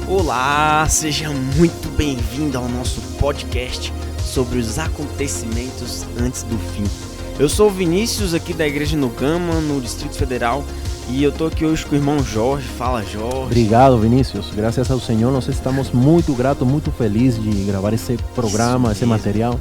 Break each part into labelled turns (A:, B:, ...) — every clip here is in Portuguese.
A: Olá, seja muito bem-vindo ao nosso podcast sobre os acontecimentos antes do fim. Eu sou o Vinícius, aqui da Igreja no Gama, no Distrito Federal, e eu tô aqui hoje com o irmão Jorge. Fala, Jorge.
B: Obrigado, Vinícius. Graças ao Senhor, nós estamos muito gratos, muito felizes de gravar esse programa, esse material.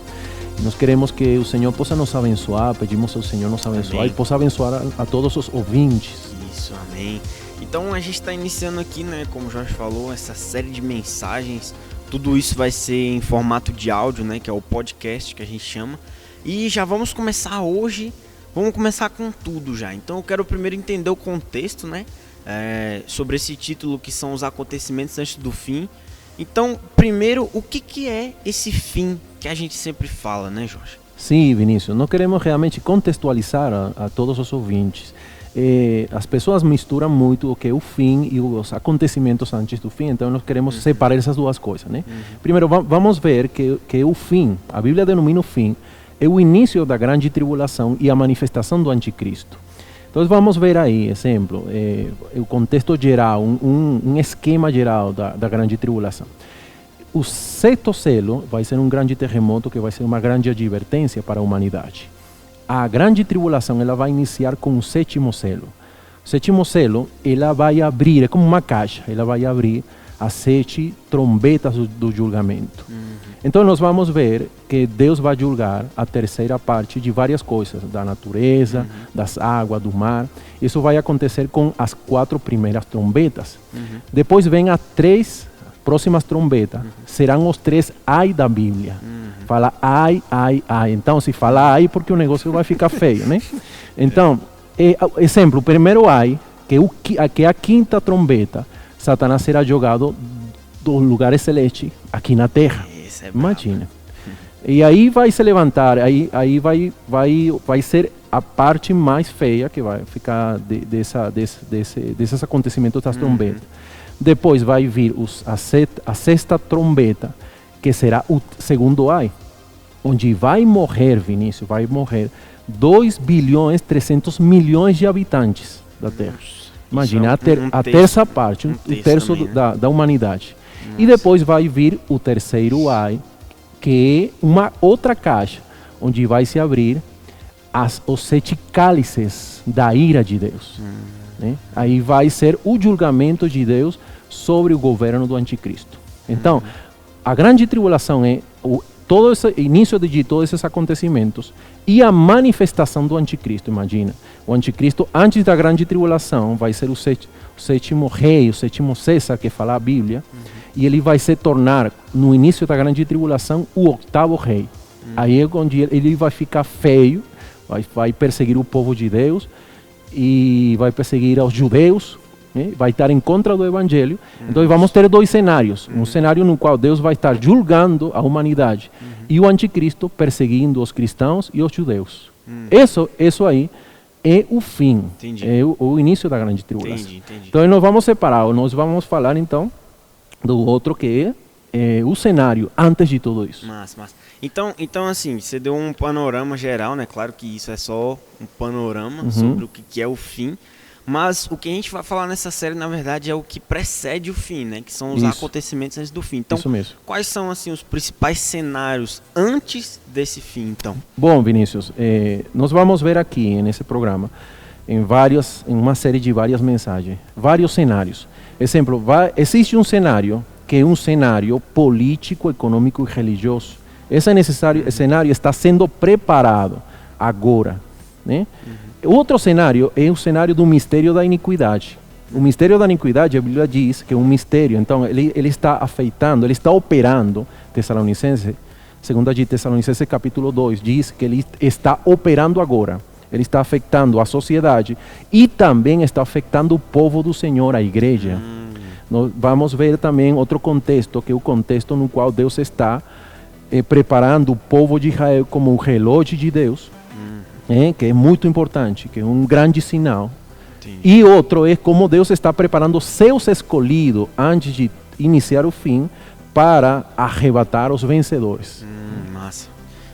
B: Nós queremos que o Senhor possa nos abençoar, pedimos ao Senhor nos abençoar. Amém. E possa abençoar a todos os ouvintes.
A: Isso, amém. Então a gente está iniciando aqui, né, como o Jorge falou, essa série de mensagens. Tudo isso vai ser em formato de áudio, né, que é o podcast que a gente chama. E já vamos começar hoje, vamos começar com tudo já. Então eu quero primeiro entender o contexto, né, sobre esse título que são os acontecimentos antes do fim. Então, primeiro, o que é esse fim que a gente sempre fala, né, Jorge?
B: Sim, Vinícius, nós queremos realmente contextualizar a todos os ouvintes. As pessoas misturam muito o que é o fim e os acontecimentos antes do fim, então nós queremos separar essas duas coisas, né? Primeiro, vamos ver que o fim, a Bíblia denomina o fim, é o início da grande tribulação e a manifestação do anticristo. Então vamos ver aí, exemplo, o contexto geral, um esquema geral da grande tribulação. O sexto selo vai ser um grande terremoto que vai ser uma grande advertência para a humanidade. A grande tribulação ela vai iniciar com o sétimo selo. O sétimo selo ela vai abrir, é como uma caixa, ela vai abrir as 7 trombetas do julgamento. Então nós vamos ver que Deus vai julgar a terceira parte de várias coisas, da natureza, das águas, do mar. Isso vai acontecer com as 4 primeiras trombetas. Depois vem as 3 próximas trombetas, serão os 3 ai da Bíblia. Fala ai, ai, ai. Então, se fala ai, porque o negócio vai ficar feio, né? Então, exemplo, o primeiro ai, que é a 5ª trombeta, Satanás será jogado dos lugares celestes aqui na Terra. Imagina. E aí vai se levantar, aí vai ser a parte mais feia que vai ficar desses acontecimentos das trombetas. Depois vai vir a 6ª trombeta, que será o segundo ai, onde vai morrer, Vinícius, vai morrer 2 bilhões 300 milhões de habitantes da Terra. Imagina, a terça parte, um terço também, né? da humanidade. Nossa. E depois vai vir o terceiro ai, que é uma outra caixa, onde vai se abrir os 7 cálices da ira de Deus. Né? Aí vai ser o julgamento de Deus sobre o governo do anticristo. Então, a grande tribulação é todo esse início de todos esses acontecimentos e a manifestação do anticristo. Imagina, o anticristo antes da grande tribulação vai ser o sétimo rei, o sétimo César, que fala a Bíblia, e ele vai se tornar, no início da grande tribulação, o 8º rei. Aí é onde ele vai ficar feio, vai perseguir o povo de Deus e vai perseguir os judeus, né? Vai estar em contra do Evangelho. Então vamos ter 2 cenários. Um cenário no qual Deus vai estar julgando a humanidade e o anticristo perseguindo os cristãos e os judeus. Isso aí é o fim, é o início da grande tribulação. Entendi. Então nós vamos separar, nós vamos falar então do outro que é o cenário antes de tudo isso.
A: Massa. Então assim, você deu um panorama geral, né? Claro que isso é só um panorama sobre o que é o fim. Mas o que a gente vai falar nessa série, na verdade, é o que precede o fim, né? Que são os acontecimentos antes do fim. Então, quais são assim os principais cenários antes desse fim, então?
B: Bom, Vinícius, nós vamos ver aqui nesse programa, em uma série de várias mensagens, vários cenários. Exemplo, existe um cenário que é um cenário político, econômico e religioso. Esse cenário está sendo preparado agora, né? Outro cenário é o cenário do mistério da iniquidade. O mistério da iniquidade, a Bíblia diz que é um mistério. Então, ele está afetando, ele está operando. Tessalonicenses, 2 de Tessalonicenses capítulo 2, diz que ele está operando agora. Ele está afetando a sociedade e também está afetando o povo do Senhor, a igreja. Nós vamos ver também outro contexto, que é o contexto no qual Deus está preparando o povo de Israel como o relógio de Deus. Que é muito importante, que é um grande sinal. E outro é como Deus está preparando seus escolhidos antes de iniciar o fim para arrebatar os vencedores.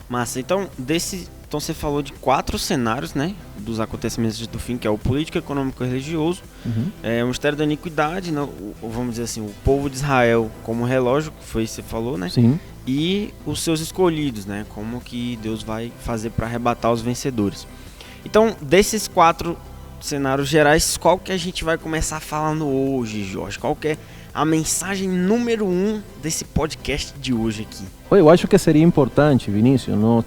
A: Massa. Então, Então você falou de 4 cenários, né, dos acontecimentos do fim, que é o político, econômico e religioso, o mistério da iniquidade, né, vamos dizer assim, o povo de Israel como relógio, que foi isso que você falou, né?
B: Sim.
A: E os seus escolhidos, né, como que Deus vai fazer para arrebatar os vencedores. Então, desses 4 cenários gerais, qual que a gente vai começar falando hoje, Jorge? Qual que é a mensagem número 1 desse podcast de hoje aqui?
B: Eu acho que seria importante, Vinícius, nós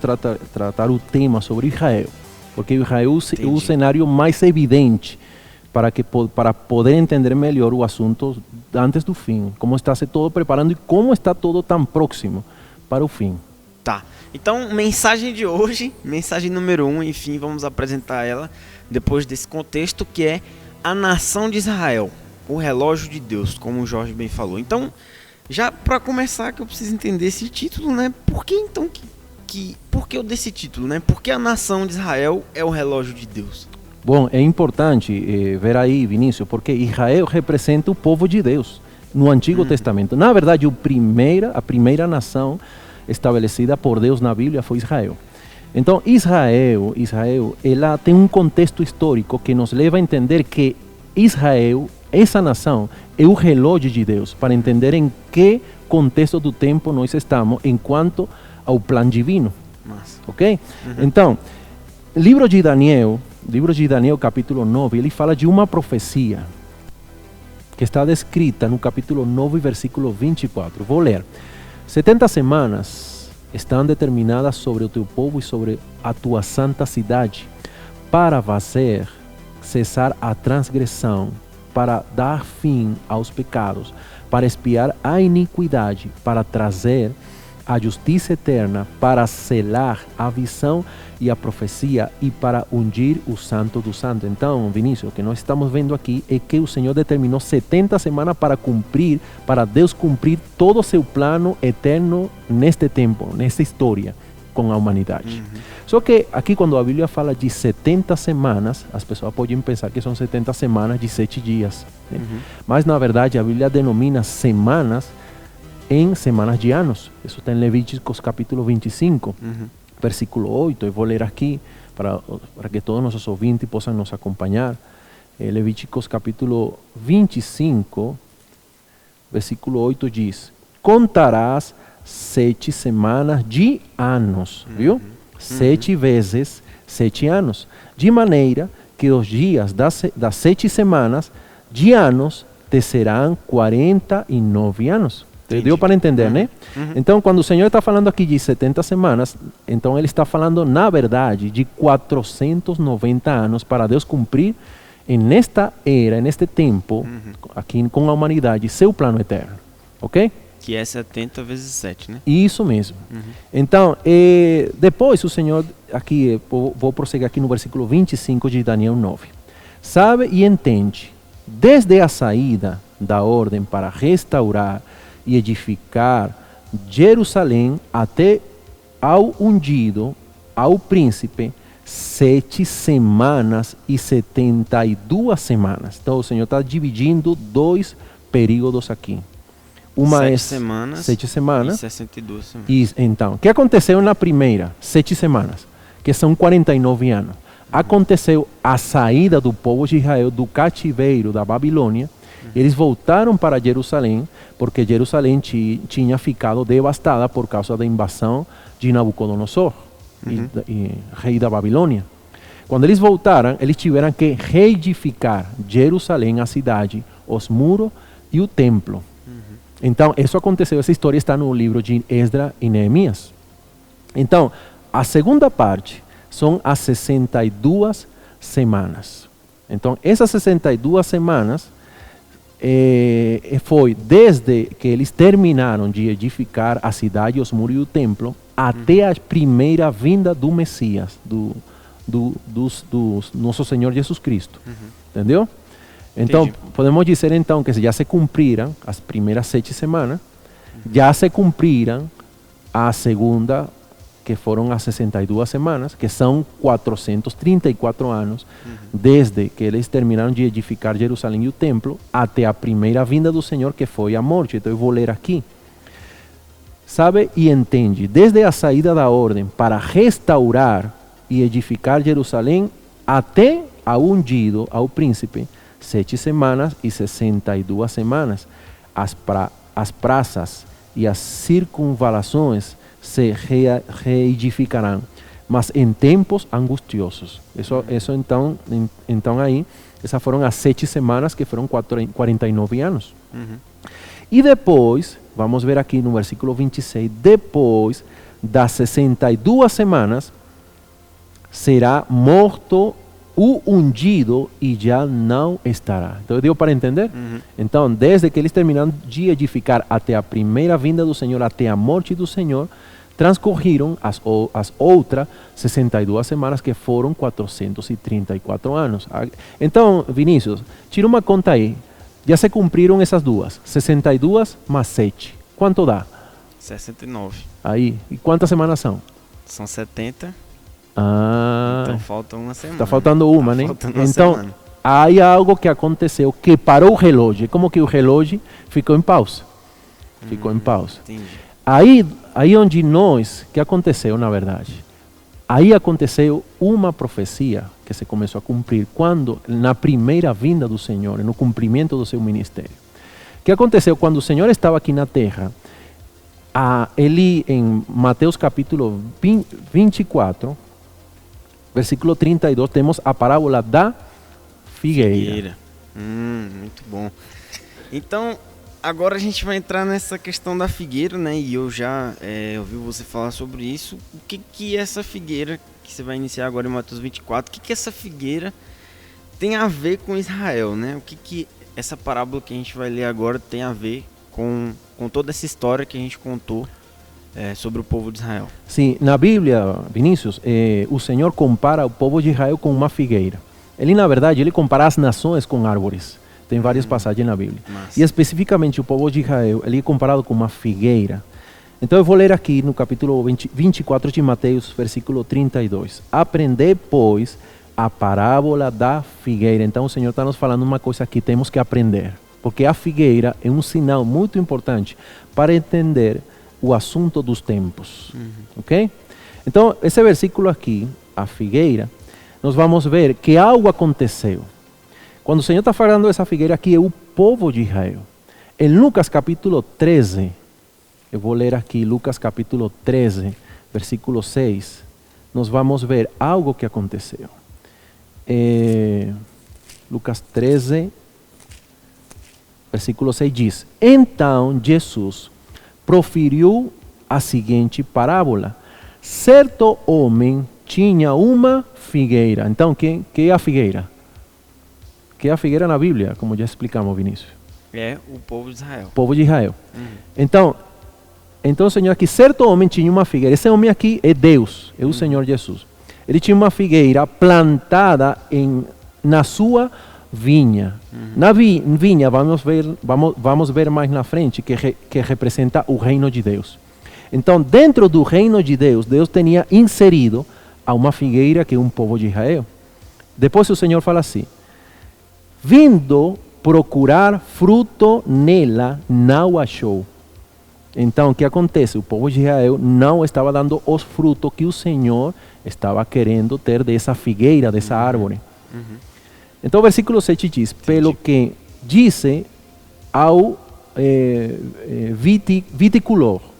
B: tratar o tema sobre Israel, porque Israel é o cenário mais evidente para poder entender melhor o assunto antes do fim, como está se todo preparando e como está todo tão próximo para o fim.
A: Tá, então mensagem de hoje, mensagem número 1, enfim, vamos apresentar ela depois desse contexto, que é a nação de Israel, o relógio de Deus, como o Jorge bem falou. Então, já para começar, que eu preciso entender esse título, né? Por que então por que eu desse título, né? Por que a nação de Israel é o relógio de Deus?
B: Bom, é importante ver aí, Vinícius, porque Israel representa o povo de Deus no Antigo Testamento. Na verdade, a primeira nação estabelecida por Deus na Bíblia foi Israel. Então, Israel, ela tem um contexto histórico que nos leva a entender que Israel, essa nação, é o relógio de Deus, para entender em que contexto do tempo nós estamos enquanto ao plano divino.
A: Nossa.
B: Ok? Então, livro de Daniel, capítulo 9, ele fala de uma profecia que está descrita no capítulo 9, versículo 24. Vou ler. 70 semanas estão determinadas sobre o teu povo e sobre a tua santa cidade, para fazer cessar a transgressão, para dar fim aos pecados, para expiar a iniquidade, para trazer a justiça eterna, para selar a visão e a profecia e para ungir o santo do santo. Então, Vinícius, o que nós estamos vendo aqui é que o Senhor determinou 70 semanas para Deus cumprir todo o seu plano eterno neste tempo, nesta história com a humanidade. Só que aqui quando a Bíblia fala de 70 semanas, as pessoas podem pensar que são 70 semanas de 7 dias. Né? Mas na verdade a Bíblia denomina semanas em semanas de anos. Isso está em Levíticos capítulo 25, versículo 8. Eu vou ler aqui para que todos nossos ouvintes possam nos acompanhar. Levíticos capítulo 25, versículo 8 diz: contarás 7 semanas de anos, viu? 7 vezes 7 anos, de maneira que os dias das 7 semanas de anos te serão 49 anos. Deu para entender, né? Então, quando o Senhor está falando aqui de 70 semanas, então Ele está falando, na verdade, de 490 anos para Deus cumprir nesta era, neste tempo, aqui com a humanidade, seu plano eterno. Ok?
A: Que é 70 vezes 7, né?
B: Isso mesmo. Então, depois o Senhor, aqui, vou prosseguir aqui no versículo 25 de Daniel 9. Sabe e entende, desde a saída da ordem para restaurar e edificar Jerusalém até ao ungido, ao príncipe, 7 semanas e 72 semanas. Então o Senhor está dividindo 2 períodos aqui. Uma
A: 7
B: é
A: semanas
B: 7 semanas
A: e 62 semanas.
B: E, então, o que aconteceu na primeira 7 semanas? Que são 49 anos. Aconteceu a saída do povo de Israel do cativeiro da Babilônia. Eles voltaram para Jerusalém, porque Jerusalém tinha ficado devastada por causa da invasão de Nabucodonosor, rei da Babilônia. Quando eles voltaram, eles tiveram que reedificar Jerusalém, a cidade, os muros e o templo. Então, isso aconteceu, essa história está no livro de Esdras e Neemias. Então, a segunda parte são as 62 semanas. Então, essas 62 semanas foi desde que eles terminaram de edificar a cidade, os muros e o templo, até a primeira vinda do Messias, do nosso Senhor Jesus Cristo. Entendeu? Então,
A: Entendi.
B: podemos dizer então que já se cumpriram as primeiras 7 semanas, já se cumpriram a segunda, que foram as 62 semanas, que são 434 anos, desde que eles terminaram de edificar Jerusalém e o templo, até a primeira vinda do Senhor, que foi a morte. Então eu vou ler aqui. Sabe e entende, desde a saída da ordem para restaurar e edificar Jerusalém até ao ungido, ao príncipe, 7 semanas e 62 semanas. As praças e as circunvalações se reedificarão, mas em tempos angustiosos. Isso então aí, essas foram as 7 semanas, que foram 49 anos. E depois, vamos ver aqui no versículo 26, depois das 62 semanas, será morto o ungido e já não estará. Então, deu para entender? Então, desde que eles terminaram de edificar até a primeira vinda do Senhor, até a morte do Senhor, transcorreram as outras 62 semanas, que foram 434 anos. Então, Vinícius, tira uma conta aí. Já se cumpriram essas duas. 62 mais 7. Quanto dá?
A: 69.
B: Aí. E quantas semanas são?
A: São 70.
B: Ah.
A: Então falta uma semana.
B: Está faltando uma, né?
A: Faltando uma
B: então,
A: semana.
B: há algo que aconteceu que parou o relógio. Como que o relógio ficou em pausa? Ficou em pausa.
A: Entendi.
B: Aí onde que aconteceu na verdade? Aí aconteceu uma profecia que se começou a cumprir quando, na primeira vinda do Senhor, no cumprimento do seu ministério. O que aconteceu quando o Senhor estava aqui na terra? Ele, em Mateus capítulo 24, versículo 32, temos a parábola da figueira.
A: Muito bom. Então, agora a gente vai entrar nessa questão da figueira, né? E eu já ouvi você falar sobre isso. O que essa figueira, que você vai iniciar agora em Mateus 24, o que essa figueira tem a ver com Israel, né? O que essa parábola que a gente vai ler agora tem a ver com toda essa história que a gente contou sobre o povo de Israel?
B: Sim, na Bíblia, Vinícius, o Senhor compara o povo de Israel com uma figueira. Ele, na verdade, ele compara as nações com árvores. Tem várias passagens na Bíblia.
A: Massa.
B: E especificamente o povo de Israel, ele é comparado com uma figueira. Então eu vou ler aqui no capítulo 24 de Mateus, versículo 32. Aprendei, pois, a parábola da figueira. Então o Senhor está nos falando uma coisa que temos que aprender. Porque a figueira é um sinal muito importante para entender o assunto dos tempos. Ok? Então, esse versículo aqui, a figueira, nós vamos ver que algo aconteceu. Quando o Senhor está falando dessa figueira aqui, é o povo de Israel. Em Lucas capítulo 13, eu vou ler aqui Lucas capítulo 13, versículo 6, nós vamos ver algo que aconteceu. Lucas 13, versículo 6 diz: Então Jesus proferiu a seguinte parábola. Certo homem tinha uma figueira. Então, que é a figueira? Que é a figueira na Bíblia, como já explicamos, Vinícius.
A: É o povo de Israel.
B: O povo de Israel. Então, Senhor, aqui, certo homem tinha uma figueira. Esse homem aqui é Deus, é o Senhor Jesus. Ele tinha uma figueira plantada na sua vinha. Na vinha, vamos ver mais na frente, que representa o reino de Deus. Então, dentro do reino de Deus, Deus tinha inserido a uma figueira que é um povo de Israel. Depois o Senhor fala assim: vindo procurar fruto nela, não achou. Então, o que acontece? O povo de Israel não estava dando os frutos que o Senhor estava querendo ter dessa figueira, dessa árvore. Então, o versículo 7 diz: pelo que disse ao viticultor,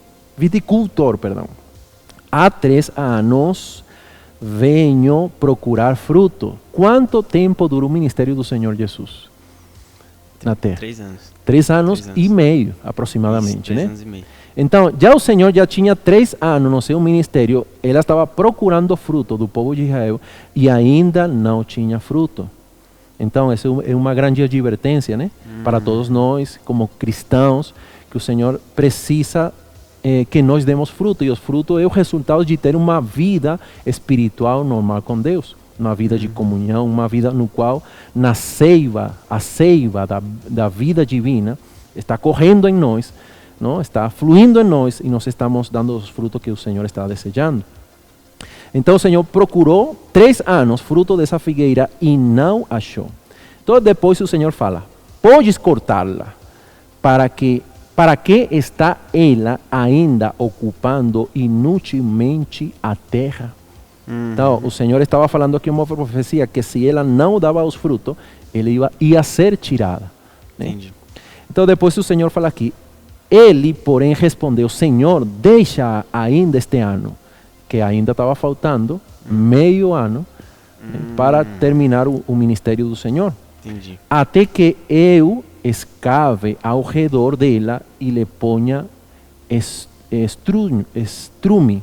B: há 3 anos venho procurar fruto. Quanto tempo durou o ministério do Senhor Jesus na terra?
A: 3 anos.
B: 3 anos e meio, aproximadamente.
A: 3
B: né?
A: anos e meio.
B: Então, já o Senhor já tinha 3 anos no seu ministério. Ele estava procurando fruto do povo de Israel e ainda não tinha fruto. Então, essa é uma grande advertência, né? Para todos nós, como cristãos, que o Senhor precisa que nós demos fruto. E os frutos é o resultado de ter uma vida espiritual normal com Deus. Uma vida de comunhão, uma vida no qual a seiva da vida divina está correndo em nós, não? Está fluindo em nós e nós estamos dando os frutos que o Senhor está desejando. Então o Senhor procurou 3 anos fruto dessa figueira e não achou. Então depois o Senhor fala: podes cortá-la, para que está ela ainda ocupando inutilmente a terra? Então, o Senhor estava falando aqui uma profecia que se ela não dava os frutos, ela ia ser tirada. Né?
A: Entendi.
B: Então, depois o Senhor fala aqui, ele, porém, respondeu, Senhor, deixa ainda este ano, que ainda estava faltando meio ano para terminar o ministério do Senhor.
A: Entendi.
B: Até que eu escave ao redor dela e lhe ponha estrume.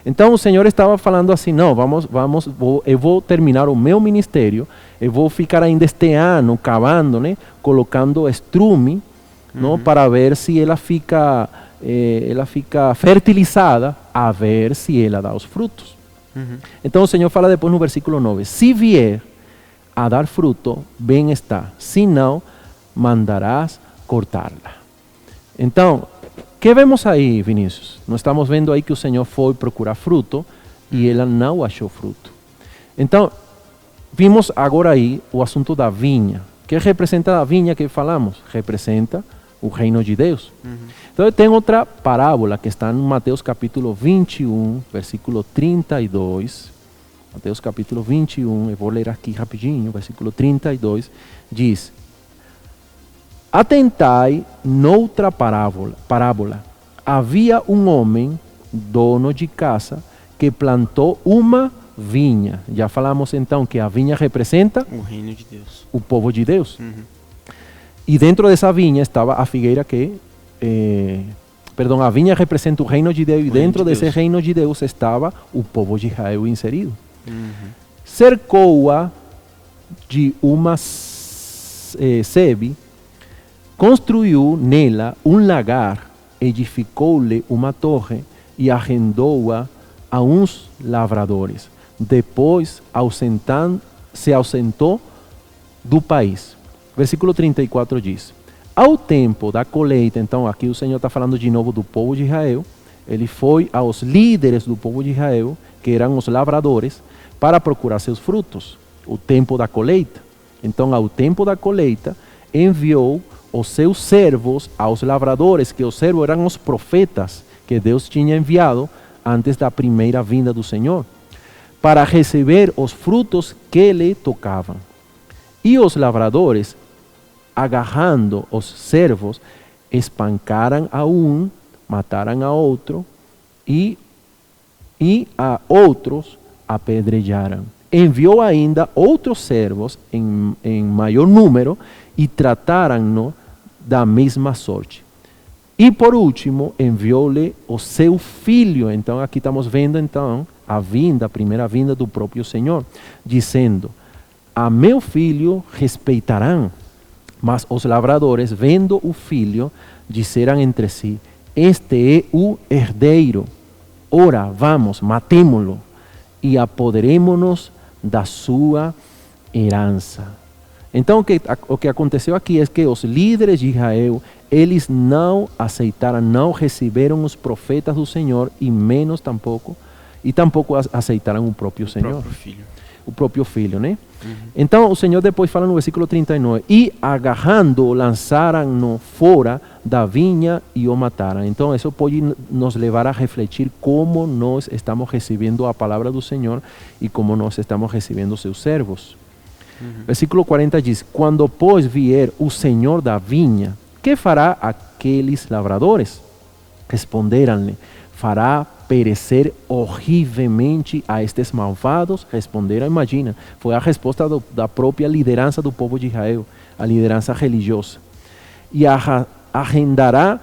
B: Então o Senhor estava falando assim, não, eu vou terminar o meu ministério, eu vou ficar ainda este ano cavando, né, colocando estrume, não, para ver se ela fica fertilizada, a ver se ela dá os frutos. Então o Senhor fala depois no versículo 9, se vier a dar fruto, bem está, se não, mandarás cortá-la. Então, o que vemos aí, Vinícius? Nós estamos vendo aí que o Senhor foi procurar fruto e ela não achou fruto. Então, vimos agora aí o assunto da vinha. O que representa a vinha que falamos? Representa o reino de Deus. Então, tem outra parábola que está em Mateus capítulo 21, versículo 32. Mateus capítulo 21, eu vou ler aqui rapidinho, versículo 32, diz: atentai noutra parábola. Havia um homem, dono de casa, que plantou uma vinha. Já falamos então que a vinha representa
A: o reino de Deus,
B: o povo de Deus. E dentro dessa vinha estava a figueira a vinha representa o reino de Deus, e dentro desse reino de Deus estava o povo de Israel inserido. Cercou-a de uma sebe, construiu nela um lagar, edificou-lhe uma torre e arrendou-a a uns lavradores. Depois se ausentou do país. Versículo 34 diz: ao tempo da colheita, então aqui o Senhor está falando de novo do povo de Israel, ele foi aos líderes do povo de Israel, que eram os lavradores, para procurar seus frutos, o tempo da colheita. Então, ao tempo da colheita, enviou os seus servos aos lavradores, que os servos eram os profetas que Deus tinha enviado antes da primeira vinda do Senhor, para receber os frutos que lhe tocavam. E os lavradores, agarrando os servos, espancaram a um, mataram a outro e a outros apedrejaram. Enviou ainda outros servos em maior número e trataram-no da mesma sorte. E por último, enviou-lhe o seu filho. Então aqui estamos vendo então a primeira vinda do próprio Senhor, dizendo: a meu filho respeitarão. Mas os lavradores, vendo o filho, disseram entre si: este é o herdeiro. Ora, vamos, matemo-lo e apoderemo-nos da sua herança. Então o que aconteceu aqui é que os líderes de Israel, eles não aceitaram, não receberam os profetas do Senhor e tampouco aceitaram o próprio Senhor. O próprio filho, né? Então o Senhor depois fala no versículo 39, e agarrando-o, lançaram-no fora da vinha e o mataram. Então isso pode nos levar a refletir como nós estamos recebendo a palavra do Senhor e como nós estamos recebendo seus servos. Versículo 40 diz: quando pois vier o Senhor da vinha, que fará aqueles lavradores? Responderam-lhe: fará perecer horrivelmente a estes malvados. Responderam, imagina, foi a resposta da própria liderança do povo de Israel, a liderança religiosa. E arrendará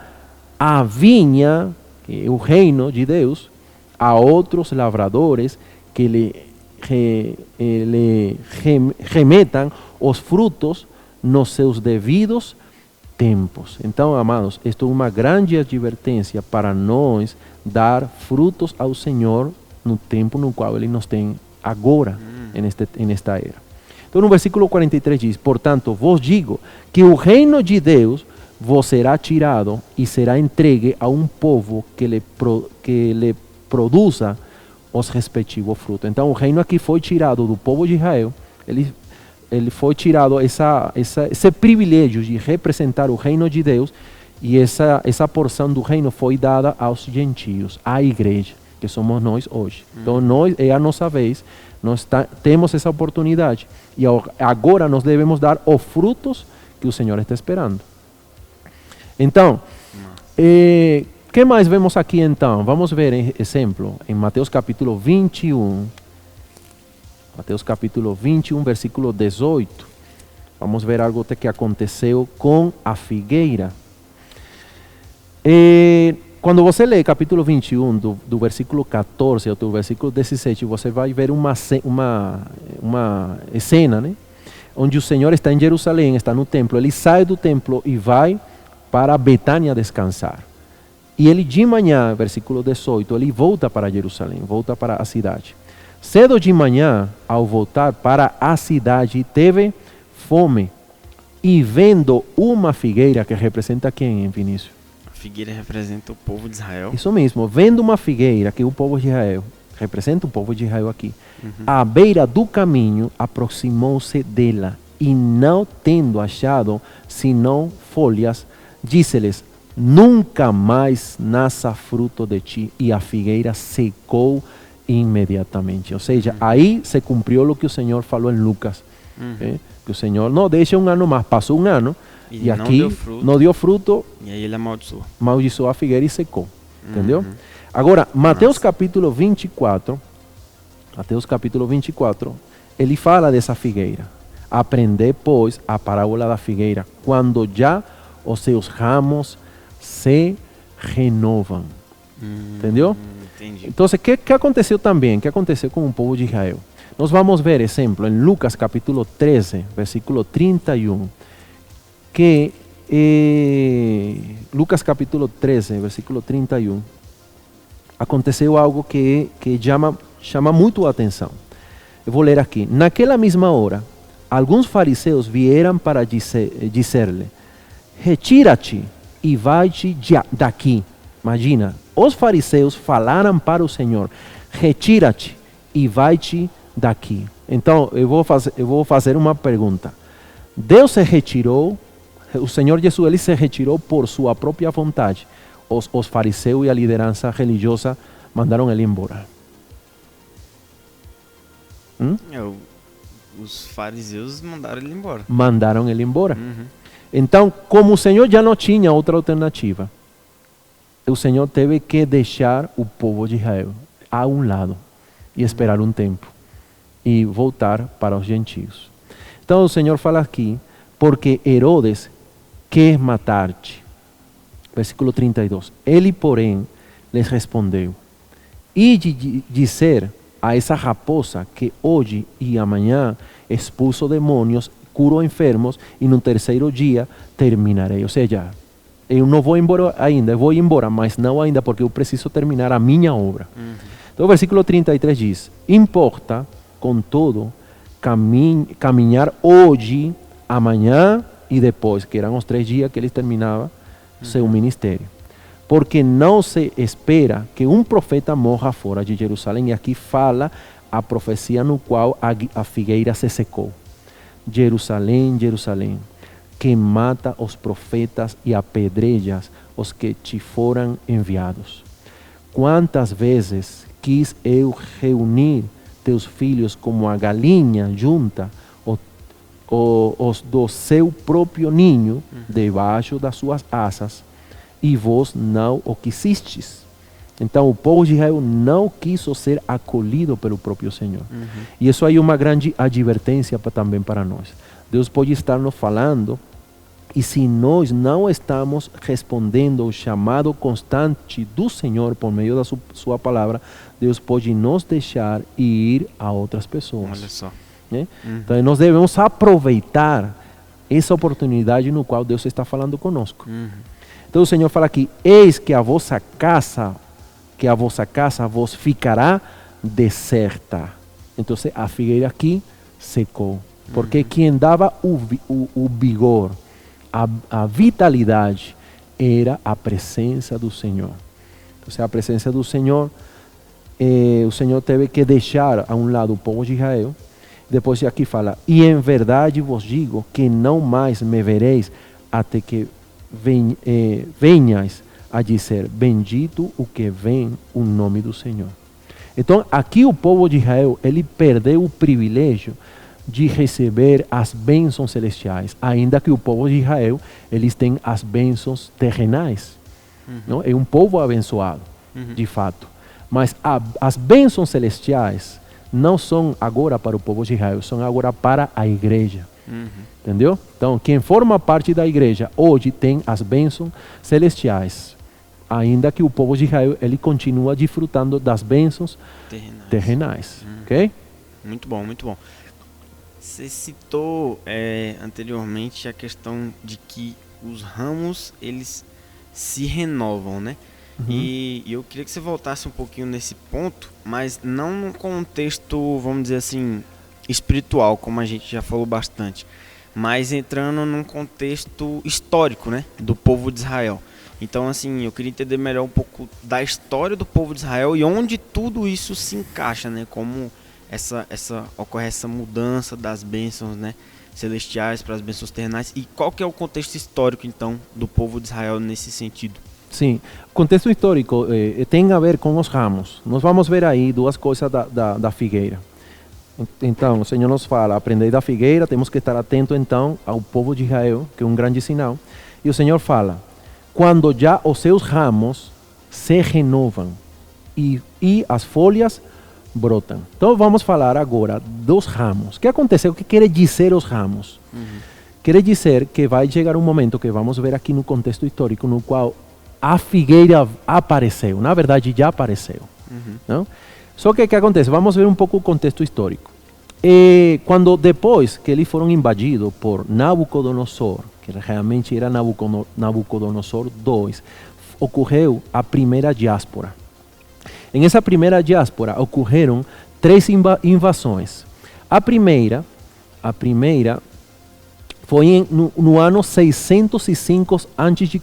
B: a vinha, que é o reino de Deus, a outros lavradores que lhe remetam os frutos nos seus devidos tempos. Então, amados, isto é uma grande advertência para nós dar frutos ao Senhor no tempo no qual Ele nos tem agora, nesta era. Então, no versículo 43 diz: portanto, vos digo que o reino de Deus vos será tirado e será entregue a um povo que lhe produza os respectivos frutos. Então, o reino aqui foi tirado do povo de Israel. Ele foi tirado esse privilégio de representar o reino de Deus, e essa porção do reino foi dada aos gentios, à igreja. que somos nós hoje. Então, nós, é a nossa vez, temos essa oportunidade. E agora nós devemos dar os frutos que o Senhor está esperando. Então, que mais vemos aqui então? Vamos ver exemplo em Mateus capítulo 21. Mateus capítulo 21, versículo 18. Vamos ver algo que aconteceu com a figueira. Quando você lê capítulo 21, do versículo 14 ao versículo 17, você vai ver uma cena, né? Onde o Senhor está em Jerusalém, está no templo. Ele sai do templo e vai para Betânia descansar. E ele de manhã, versículo 18, ele volta para Jerusalém, volta para a cidade. Cedo de manhã, ao voltar para a cidade, teve fome. E vendo uma figueira, que representa quem, Vinícius?
A: A figueira representa o povo de Israel.
B: Isso mesmo, vendo uma figueira, que é o povo de Israel, representa o povo de Israel aqui, à beira do caminho, aproximou-se dela, e não tendo achado senão folhas, disse-lhes: nunca mais nasça fruto de ti. E a figueira secou imediatamente. Ou seja, aí se cumpriu o que o Senhor falou em Lucas. Que o Senhor não deixa um ano mais, passou um ano, e aqui não deu fruto. E aí ele amaldiçoou a figueira e secou. Entendeu? Agora, Mateus capítulo 24, ele fala dessa figueira. Aprendei, pois, a parábola da figueira, quando já os seus ramos se renovam. Entendeu?
A: Entendi.
B: Então, o que aconteceu também? O que aconteceu com o povo de Israel? Nós vamos ver, exemplo, em Lucas capítulo 13, versículo 31, que Lucas capítulo 13, versículo 31, aconteceu algo que chama muito a atenção. Eu vou ler aqui. Naquela mesma hora, alguns fariseus vieram para dizer-lhe: retira-te e vai-te daqui. Imagina, os fariseus falaram para o Senhor: retira-te e vai-te daqui. Então, eu vou fazer uma pergunta. Deus se retirou, o Senhor Jesus, ele se retirou por sua própria vontade. Os fariseus e a liderança religiosa mandaram ele embora.
A: Os fariseus mandaram ele embora.
B: Mandaram ele embora. Então, como o Senhor já não tinha outra alternativa, o Senhor teve que deixar o povo de Israel a um lado e esperar um tempo e voltar para os gentios. Então o Senhor fala aqui: porque Herodes quer matar-te. Versículo 32. Ele, porém, lhes respondeu: e de dizer a essa raposa que hoje e amanhã expulso demônios, curo enfermos, e no terceiro dia terminarei. Ou seja, eu não vou embora ainda, eu vou embora, mas não ainda, porque eu preciso terminar a minha obra. Então o versículo 33 diz: importa, contudo, caminhar hoje, amanhã e depois, que eram os 3 dias que ele terminava seu ministério. Porque não se espera que um profeta morra fora de Jerusalém. E aqui fala a profecia no qual a figueira se secou. Jerusalém, Jerusalém, que mata os profetas e apedrejas os que te foram enviados. Quantas vezes quis eu reunir teus filhos como a galinha junta os do seu próprio ninho debaixo das suas asas, e vós não o quisistes. Então o povo de Israel não quis ser acolhido pelo próprio Senhor. E isso aí é uma grande advertência também para nós. Deus pode estar nos falando, e se nós não estamos respondendo ao chamado constante do Senhor por meio da sua palavra, Deus pode nos deixar e ir a outras pessoas.
A: Olha só.
B: Né? Então nós devemos aproveitar essa oportunidade no qual Deus está falando conosco. Então o Senhor fala aqui: eis que a vossa casa vos ficará deserta. Então a figueira aqui secou, porque quem dava o vigor, a vitalidade, era a presença do Senhor. Então a presença do Senhor, o Senhor teve que deixar a um lado o povo de Israel. Depois aqui fala: e em verdade vos digo que não mais me vereis até que venhais a dizer, bendito o que vem o nome do Senhor. Então, aqui o povo de Israel, ele perdeu o privilégio de receber as bênçãos celestiais, ainda que o povo de Israel, eles têm as bênçãos terrenais. Não? É um povo abençoado, de fato. Mas as bênçãos celestiais não são agora para o povo de Israel, são agora para a igreja. Entendeu? Então, quem forma parte da igreja hoje tem as bênçãos celestiais, ainda que o povo de Israel ele continua desfrutando das bênçãos terrenais. Ok?
A: Muito bom, muito bom. Você citou anteriormente a questão de que os ramos eles se renovam, né? E eu queria que você voltasse um pouquinho nesse ponto, mas não no contexto, vamos dizer assim, espiritual, como a gente já falou bastante, mas entrando num contexto histórico, né, do povo de Israel. Então, assim, eu queria entender melhor um pouco da história do povo de Israel e onde tudo isso se encaixa, né, como ocorre essa mudança das bênçãos, né, celestiais para as bênçãos terrenais, e qual que é o contexto histórico, então, do povo de Israel nesse sentido?
B: Sim, o contexto histórico tem a ver com os ramos. Nós vamos ver aí duas coisas da figueira. Então, o Senhor nos fala, aprendei da figueira, temos que estar atento então ao povo de Israel, que é um grande sinal. E o Senhor fala, quando já os seus ramos se renovam e as folhas brotam. Então vamos falar agora dos ramos. O que aconteceu? O que quer dizer os ramos? Quer dizer que vai chegar um momento que vamos ver aqui no contexto histórico, no qual a figueira apareceu. Na verdade, já apareceu. Não? Só que o que acontece? Vamos ver um pouco o contexto histórico. Quando depois que eles foram invadidos por Nabucodonosor, que realmente era Nabucodonosor II, ocorreu a primeira diáspora. Em essa primeira diáspora ocorreram 3 invasões. A primeira foi no ano 605 a.C.,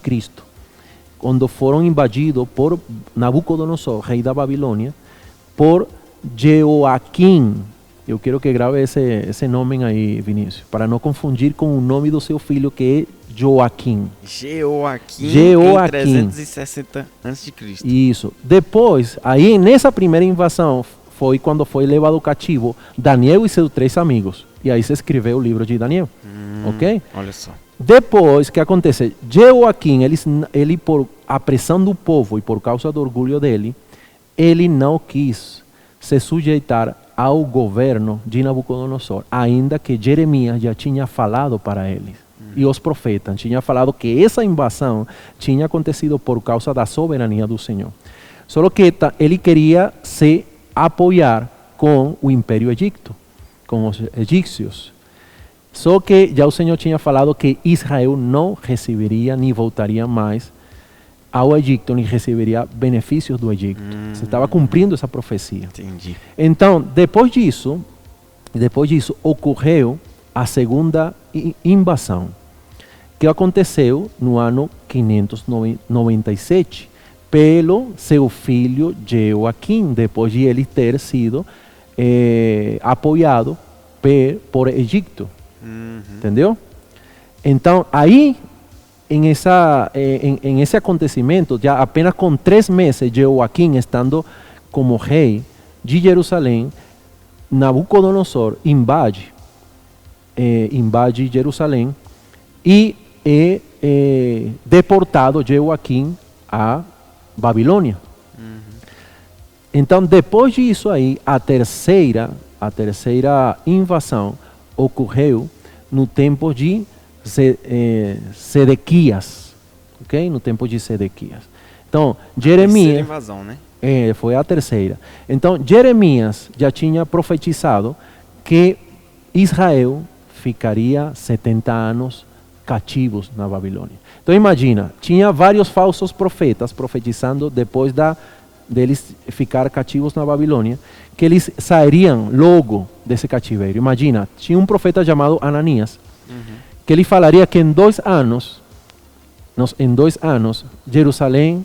B: quando foram invadidos por Nabucodonosor, rei da Babilônia, por Jeoaquim. Eu quero que grave esse nome aí, Vinícius, para não confundir com o nome do seu filho, que é Joaquim.
A: Jeoaquim. Em 360 a.C.
B: Isso. Depois, aí nessa primeira invasão, foi quando foi levado cativo Daniel e seus 3 amigos. E aí se escreveu o livro de Daniel. Ok?
A: Olha só.
B: Depois, o que acontece? Jeoaquim, ele por a pressão do povo e por causa do orgulho dele, ele não quis se sujeitar ao governo de Nabucodonosor, ainda que Jeremias já tinha falado para eles. E os profetas tinham falado que essa invasão tinha acontecido por causa da soberania do Senhor. Só que ele queria se apoiar com o Império Egito, com os egípcios. Só que já o Senhor tinha falado que Israel não receberia nem voltaria mais ao Egito, nem receberia benefícios do Egito. Você estava cumprindo essa profecia.
A: Entendi.
B: Então, depois disso ocorreu a segunda invasão, que aconteceu no ano 597, pelo seu filho Jeoaquim, depois de ele ter sido apoiado por Egito. Entendeu? Então, aí, em esse acontecimento, já apenas com 3 meses, Jeoaquim estando como rei de Jerusalém, Nabucodonosor invade Jerusalém e é deportado Jeoaquim a Babilônia. Então, depois disso aí, a terceira invasão ocorreu no tempo de Sedequias, ok? No tempo de Sedequias. Então, Jeremias...
A: Terceira invasão, né?
B: Foi a terceira. Então, Jeremias já tinha profetizado que Israel ficaria 70 anos cativos na Babilônia. Então, imagina, tinha vários falsos profetas profetizando depois deles ficar cativos na Babilônia, que eles sairiam logo desse cativeiro. Imagina, tinha um profeta chamado Ananias, que ele falaria que em 2 anos, Jerusalém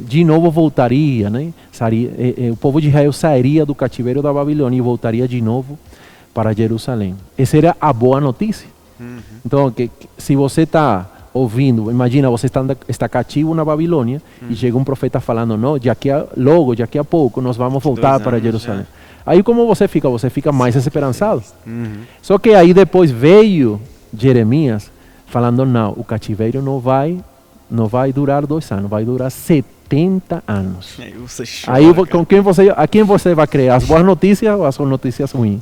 B: de novo voltaria, né? O povo de Israel sairia do cativeiro da Babilônia e voltaria de novo para Jerusalém. Essa era a boa notícia. Então, se você está ouvindo, imagina, você está cativo na Babilônia e chega um profeta falando, não, daqui a pouco nós vamos voltar para Jerusalém. Aí como você fica? Você fica mais esperançado. Só que aí depois veio Jeremias falando, não, o cativeiro não vai durar 2 anos, vai durar 70 anos. Aí a quem você vai crer? As boas notícias ou as notícias ruins?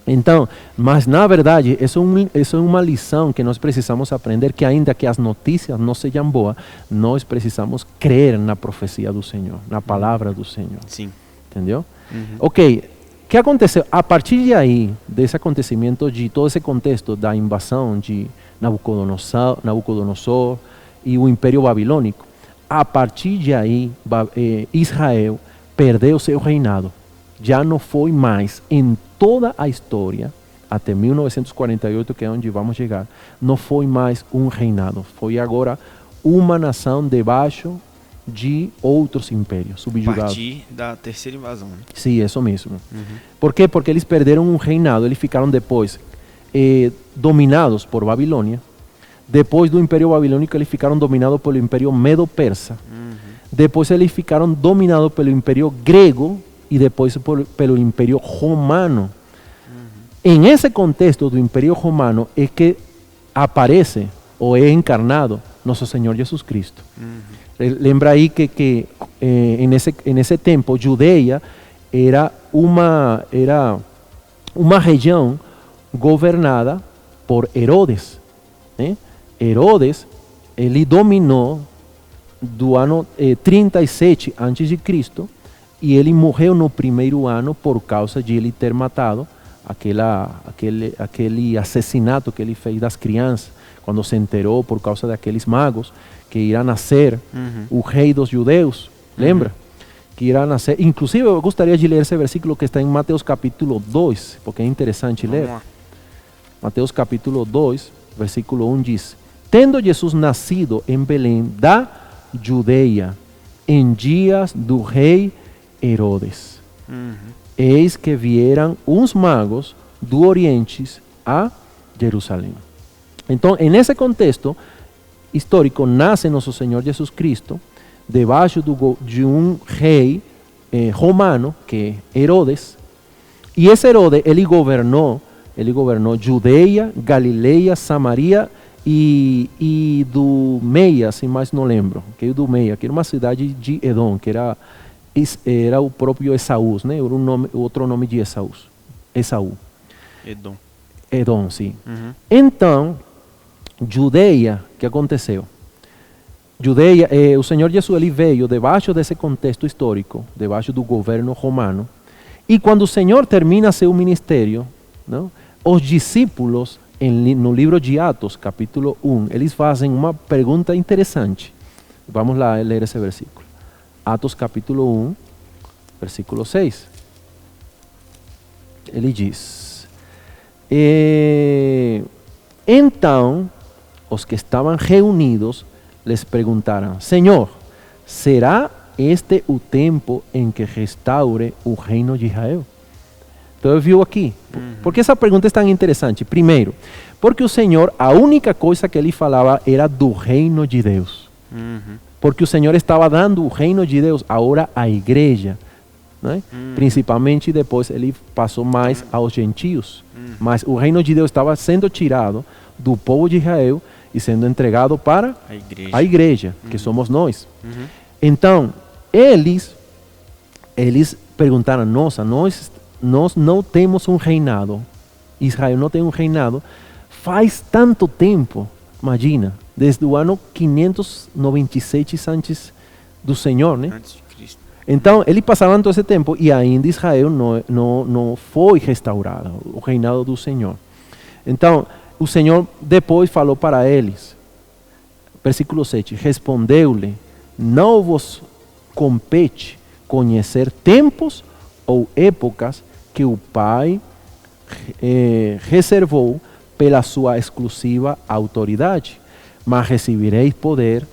B: Então, mas na verdade, isso é uma lição que nós precisamos aprender, que ainda que as notícias não sejam boas, nós precisamos crer na profecia do Senhor, na palavra do Senhor.
A: Sim.
B: Entendeu? Ok, o que aconteceu? A partir de aí, desse acontecimento, de todo esse contexto da invasão de Nabucodonosor e o Império Babilônico, a partir de aí, Israel perdeu seu reinado. Já não foi mais, em toda a história, até 1948, que é onde vamos chegar, não foi mais um reinado. Foi agora uma nação debaixo de outros impérios subjugados. A
A: partir da terceira invasão. Né?
B: Sim, isso mesmo. Por quê? Porque eles perderam um reinado, eles ficaram depois dominados por Babilônia. Depois do Império Babilônico, eles ficaram dominados pelo Império Medo-Persa. Depois eles ficaram dominados pelo Império Grego e depois pelo Império Romano. Em esse contexto do Império Romano é que aparece ou é encarnado nosso Senhor Jesus Cristo. Lembra aí que em esse tempo, Judeia era uma região governada por Herodes. Herodes, ele dominou do ano 37 a.C., e ele morreu no primeiro ano por causa de ele ter matado aquele assassinato que ele fez das crianças, quando se enterou por causa daqueles magos que irá nascer o rei dos judeus, lembra? Que irá nascer. Inclusive, eu gostaria de ler esse versículo que está em Mateus capítulo 2, porque é interessante ler. Mateus capítulo 2, versículo 1 diz: Tendo Jesus nascido em Belém da Judeia, em dias do rei Herodes, eis que vieram uns magos do Oriente a Jerusalém. Então, nesse contexto histórico, nasce nosso Senhor Jesus Cristo debaixo de um rei romano, que é Herodes, e esse Herodes, ele governou Judeia, Galileia, Samaria e do Meia, se mais não lembro, que é do Meia, que era uma cidade de Edom, que era o próprio Esaú, né? Era outro nome de Esaú. Edom, sim. Então, Judeia, o que aconteceu? Judeia, o Senhor Jesus ele veio debaixo desse contexto histórico, debaixo do governo romano, e quando o Senhor termina seu ministério, não? Os discípulos, no livro de Atos, capítulo 1, eles fazem uma pergunta interessante. Vamos lá ler esse versículo. Atos capítulo 1, versículo 6. Ele diz: Então, os que estavam reunidos les perguntaram: Senhor, será este o tempo em que restaure o reino de Israel? Então, viu aqui? Por que essa pergunta é tão interessante? Primeiro, porque o Senhor, a única coisa que ele falava era do reino de Deus. Porque o Senhor estava dando o reino de Deus agora à igreja, né? Principalmente depois ele passou mais aos gentios. Mas o reino de Deus estava sendo tirado do povo de Israel e sendo entregado para a igreja, que somos nós. Então, eles perguntaram: nossa, nós não temos um reinado, Israel não tem um reinado faz tanto tempo, imagina, desde o ano 597 antes do Senhor, né? Antes de Cristo. Então, eles passaram todo esse tempo e ainda Israel não foi restaurado, o reinado do Senhor. Então, o Senhor depois falou para eles, versículo 7, respondeu-lhe: não vos compete conhecer tempos ou épocas que o Pai reservou pela sua exclusiva autoridade, mas recebereis poder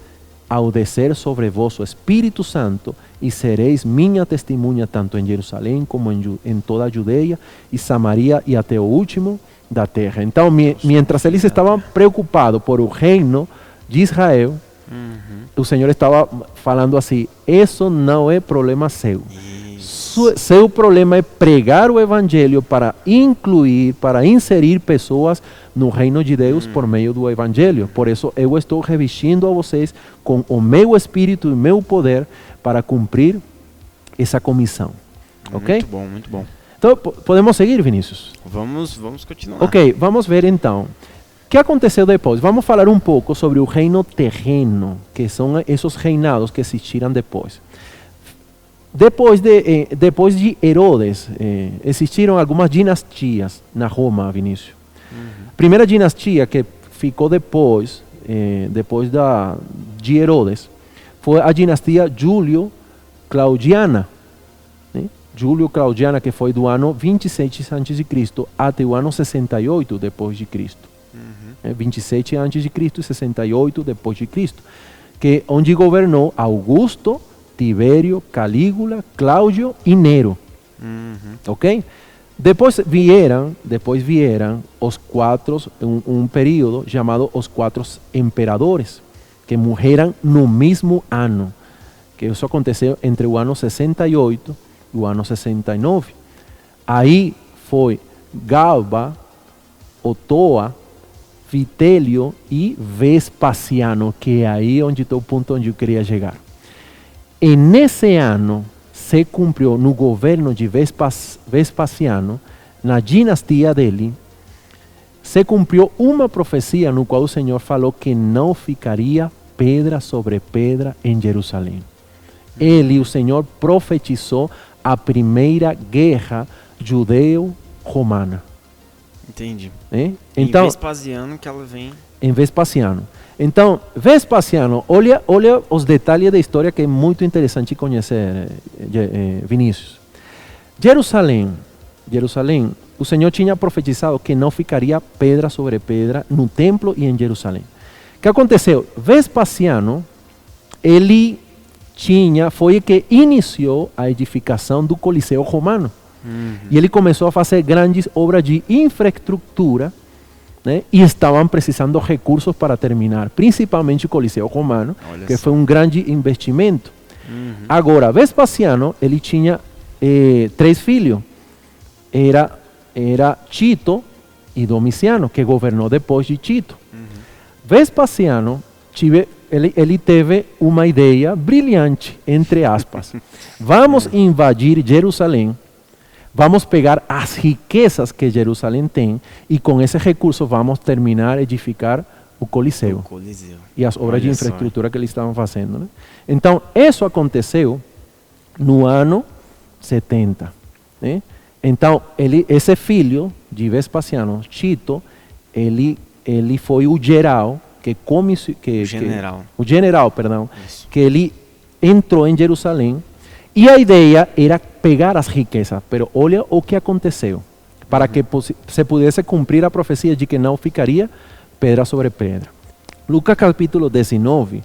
B: ao descer sobre vós o Espírito Santo e sereis minha testemunha tanto em Jerusalém como em toda a Judeia e Samaria e até o último da terra. Então, mientras eles estavam preocupados por o reino de Israel, o Senhor estava falando assim: isso não é problema seu. Seu problema é pregar o evangelho para incluir, para inserir pessoas no reino de Deus por meio do evangelho. Por isso eu estou revestindo a vocês com o meu espírito e meu poder para cumprir essa comissão. Ok?
A: Muito bom, muito bom.
B: Então, podemos seguir, Vinícius?
A: Vamos continuar.
B: Ok, vamos ver então. O que aconteceu depois? Vamos falar um pouco sobre o reino terreno, que são esses reinados que existiram depois. Depois de Herodes, existiram algumas dinastias na Roma, Vinícius. A primeira dinastia que ficou depois de Herodes, foi a dinastia Júlio-Claudiana. Júlio-Claudiana, que foi do ano 27 a.C. até o ano 68 depois de Cristo. 27 a.C. e 68 depois de Cristo, que onde governou Augusto, Tibério, Calígula, Cláudio e Nero. Ok? Depois vieram os quatro, um período chamado os quatro imperadores, que morreram no mesmo ano, que isso aconteceu entre o ano 68 e o ano 69. Aí foi Galba, Otoa, Vitélio e Vespasiano, que é aí onde está o ponto onde eu queria chegar. E nesse ano se cumpriu no governo de Vespasiano, na dinastia dele, se cumpriu uma profecia no qual o Senhor falou que não ficaria pedra sobre pedra em Jerusalém. Ele, o Senhor, profetizou a primeira guerra judeu-romana.
A: Entendi.
B: Então,
A: em Vespasiano que ela vem.
B: Em Vespasiano. Então, Vespasiano, olha os detalhes da história que é muito interessante conhecer, Vinícius. Jerusalém, o Senhor tinha profetizado que não ficaria pedra sobre pedra no templo e em Jerusalém. O que aconteceu? Vespasiano, foi o que iniciou a edificação do Coliseu Romano. E ele começou a fazer grandes obras de infraestrutura, né? E estavam precisando recursos para terminar, principalmente o Coliseu Romano, que foi um grande investimento. Agora, Vespasiano, ele tinha 3 filhos. Era Tito e Domiciano, que governou depois de Tito. Vespasiano, ele teve uma ideia brilhante, entre aspas. Vamos invadir Jerusalém, vamos pegar as riquezas que Jerusalém tem e com esse recurso vamos terminar de edificar o Coliseu. E as obras de infraestrutura que eles estavam fazendo. Né? Então, isso aconteceu no ano 70. Né? Então, esse filho de Vespasiano, Tito, ele foi o general que ele entrou em Jerusalém. E a ideia era pegar as riquezas, mas olha o que aconteceu, para que se pudesse cumprir a profecia de que não ficaria pedra sobre pedra. Lucas capítulo 19,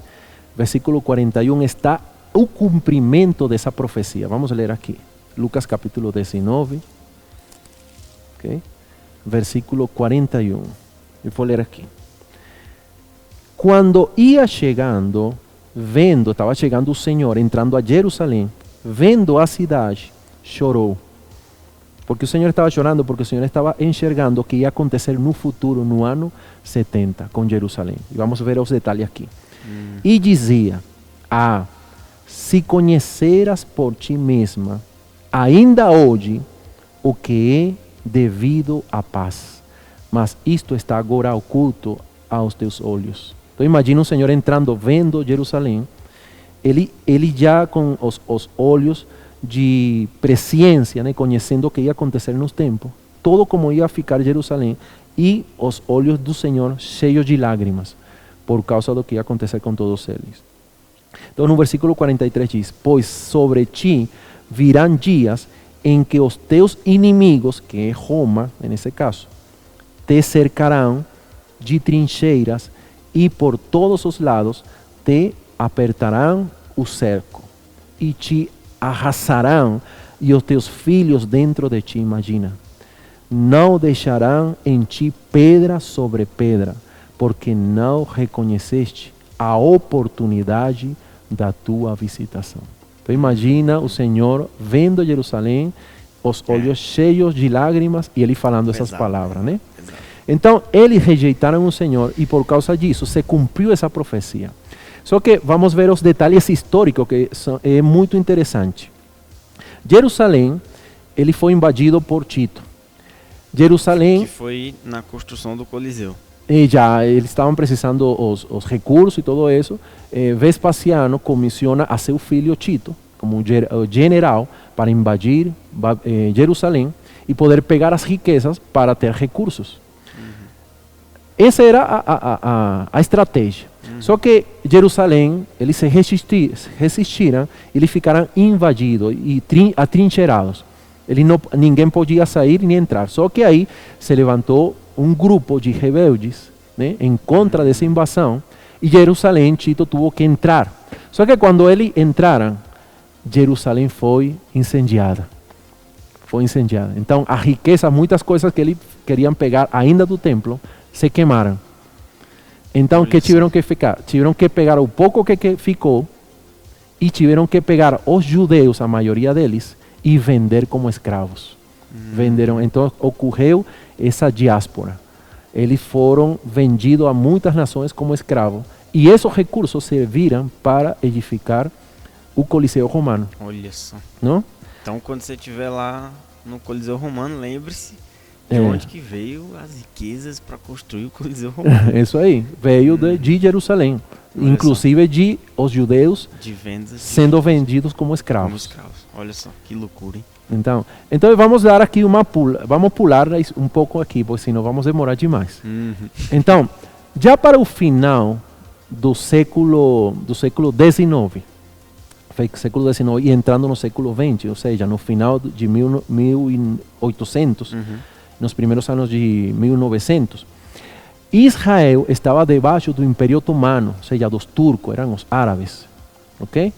B: versículo 41, está o cumprimento dessa profecia. Vamos ler aqui. Lucas capítulo 19, okay? Versículo 41. Eu vou ler aqui. Quando ia chegando, estava chegando o Senhor, entrando a Jerusalém, vendo a cidade, chorou. Porque o Senhor estava chorando, porque o Senhor estava enxergando o que ia acontecer no futuro, no ano 70, com Jerusalém. E vamos ver os detalhes aqui. E dizia: se conheceras por ti mesma, ainda hoje, o que é devido à paz, mas isto está agora oculto aos teus olhos. Então imagina o Senhor entrando, vendo Jerusalém, ele já com os olhos de presciência, né, conhecendo o que ia acontecer nos tempos, todo como ia ficar Jerusalém, e os olhos do Senhor cheios de lágrimas, por causa do que ia acontecer com todos eles. Então no versículo 43 diz: pois sobre ti virão dias em que os teus inimigos, que é Roma, nesse caso, te cercarão de trincheiras e por todos os lados te apertarão o cerco e te arrasarão e os teus filhos dentro de ti. Imagina. não deixarão em ti pedra sobre pedra, porque não reconheceste a oportunidade da tua visitação. Então imagina o Senhor vendo Jerusalém, os olhos cheios de lágrimas, e ele falando essas palavras, né? Então eles rejeitaram o Senhor e por causa disso se cumpriu essa profecia. Só que vamos ver os detalhes históricos que é muito interessante. Jerusalém, ele foi invadido por Tito. Jerusalém,
A: que foi na construção do Coliseu.
B: E já eles estavam precisando os recursos e tudo isso. Vespasiano comissiona a seu filho Tito como general para invadir Jerusalém e poder pegar as riquezas para ter recursos. Essa era a estratégia. Só que Jerusalém, eles se resistiram, eles ficaram invadidos e atrincheirados. Ninguém podia sair nem entrar. Só que aí se levantou um grupo de rebeldes, né, em contra dessa invasão, e Jerusalém, Tito teve que entrar. Só que quando eles entraram, Jerusalém foi incendiada. Então, a riqueza, muitas coisas que eles queriam pegar ainda do templo, se queimaram. Então, o que tiveram que ficar? Tiveram que pegar o pouco que ficou e tiveram que pegar os judeus, a maioria deles, e vender como escravos. Venderam. Então, ocorreu essa diáspora. Eles foram vendidos a muitas nações como escravos. E esses recursos serviram para edificar o Coliseu Romano.
A: Olha só.
B: Não?
A: Então, quando você estiver lá no Coliseu Romano, lembre-se de onde que veio as riquezas para construir o Coliseu Romano.
B: Isso aí. Veio de Jerusalém.
A: Olha
B: inclusive de os judeus
A: de vendas
B: sendo vendidos como escravos.
A: Como escravos. Olha só, que loucura, hein?
B: Então vamos dar aqui vamos pular um pouco aqui, porque senão vamos demorar demais. Então, já para o final do século XIX, século XIX e entrando no século XX, ou seja, no final de 1800, nos primeiros anos de 1900, Israel estava debaixo do Império Otomano, ou seja, dos turcos, eram os árabes, ok?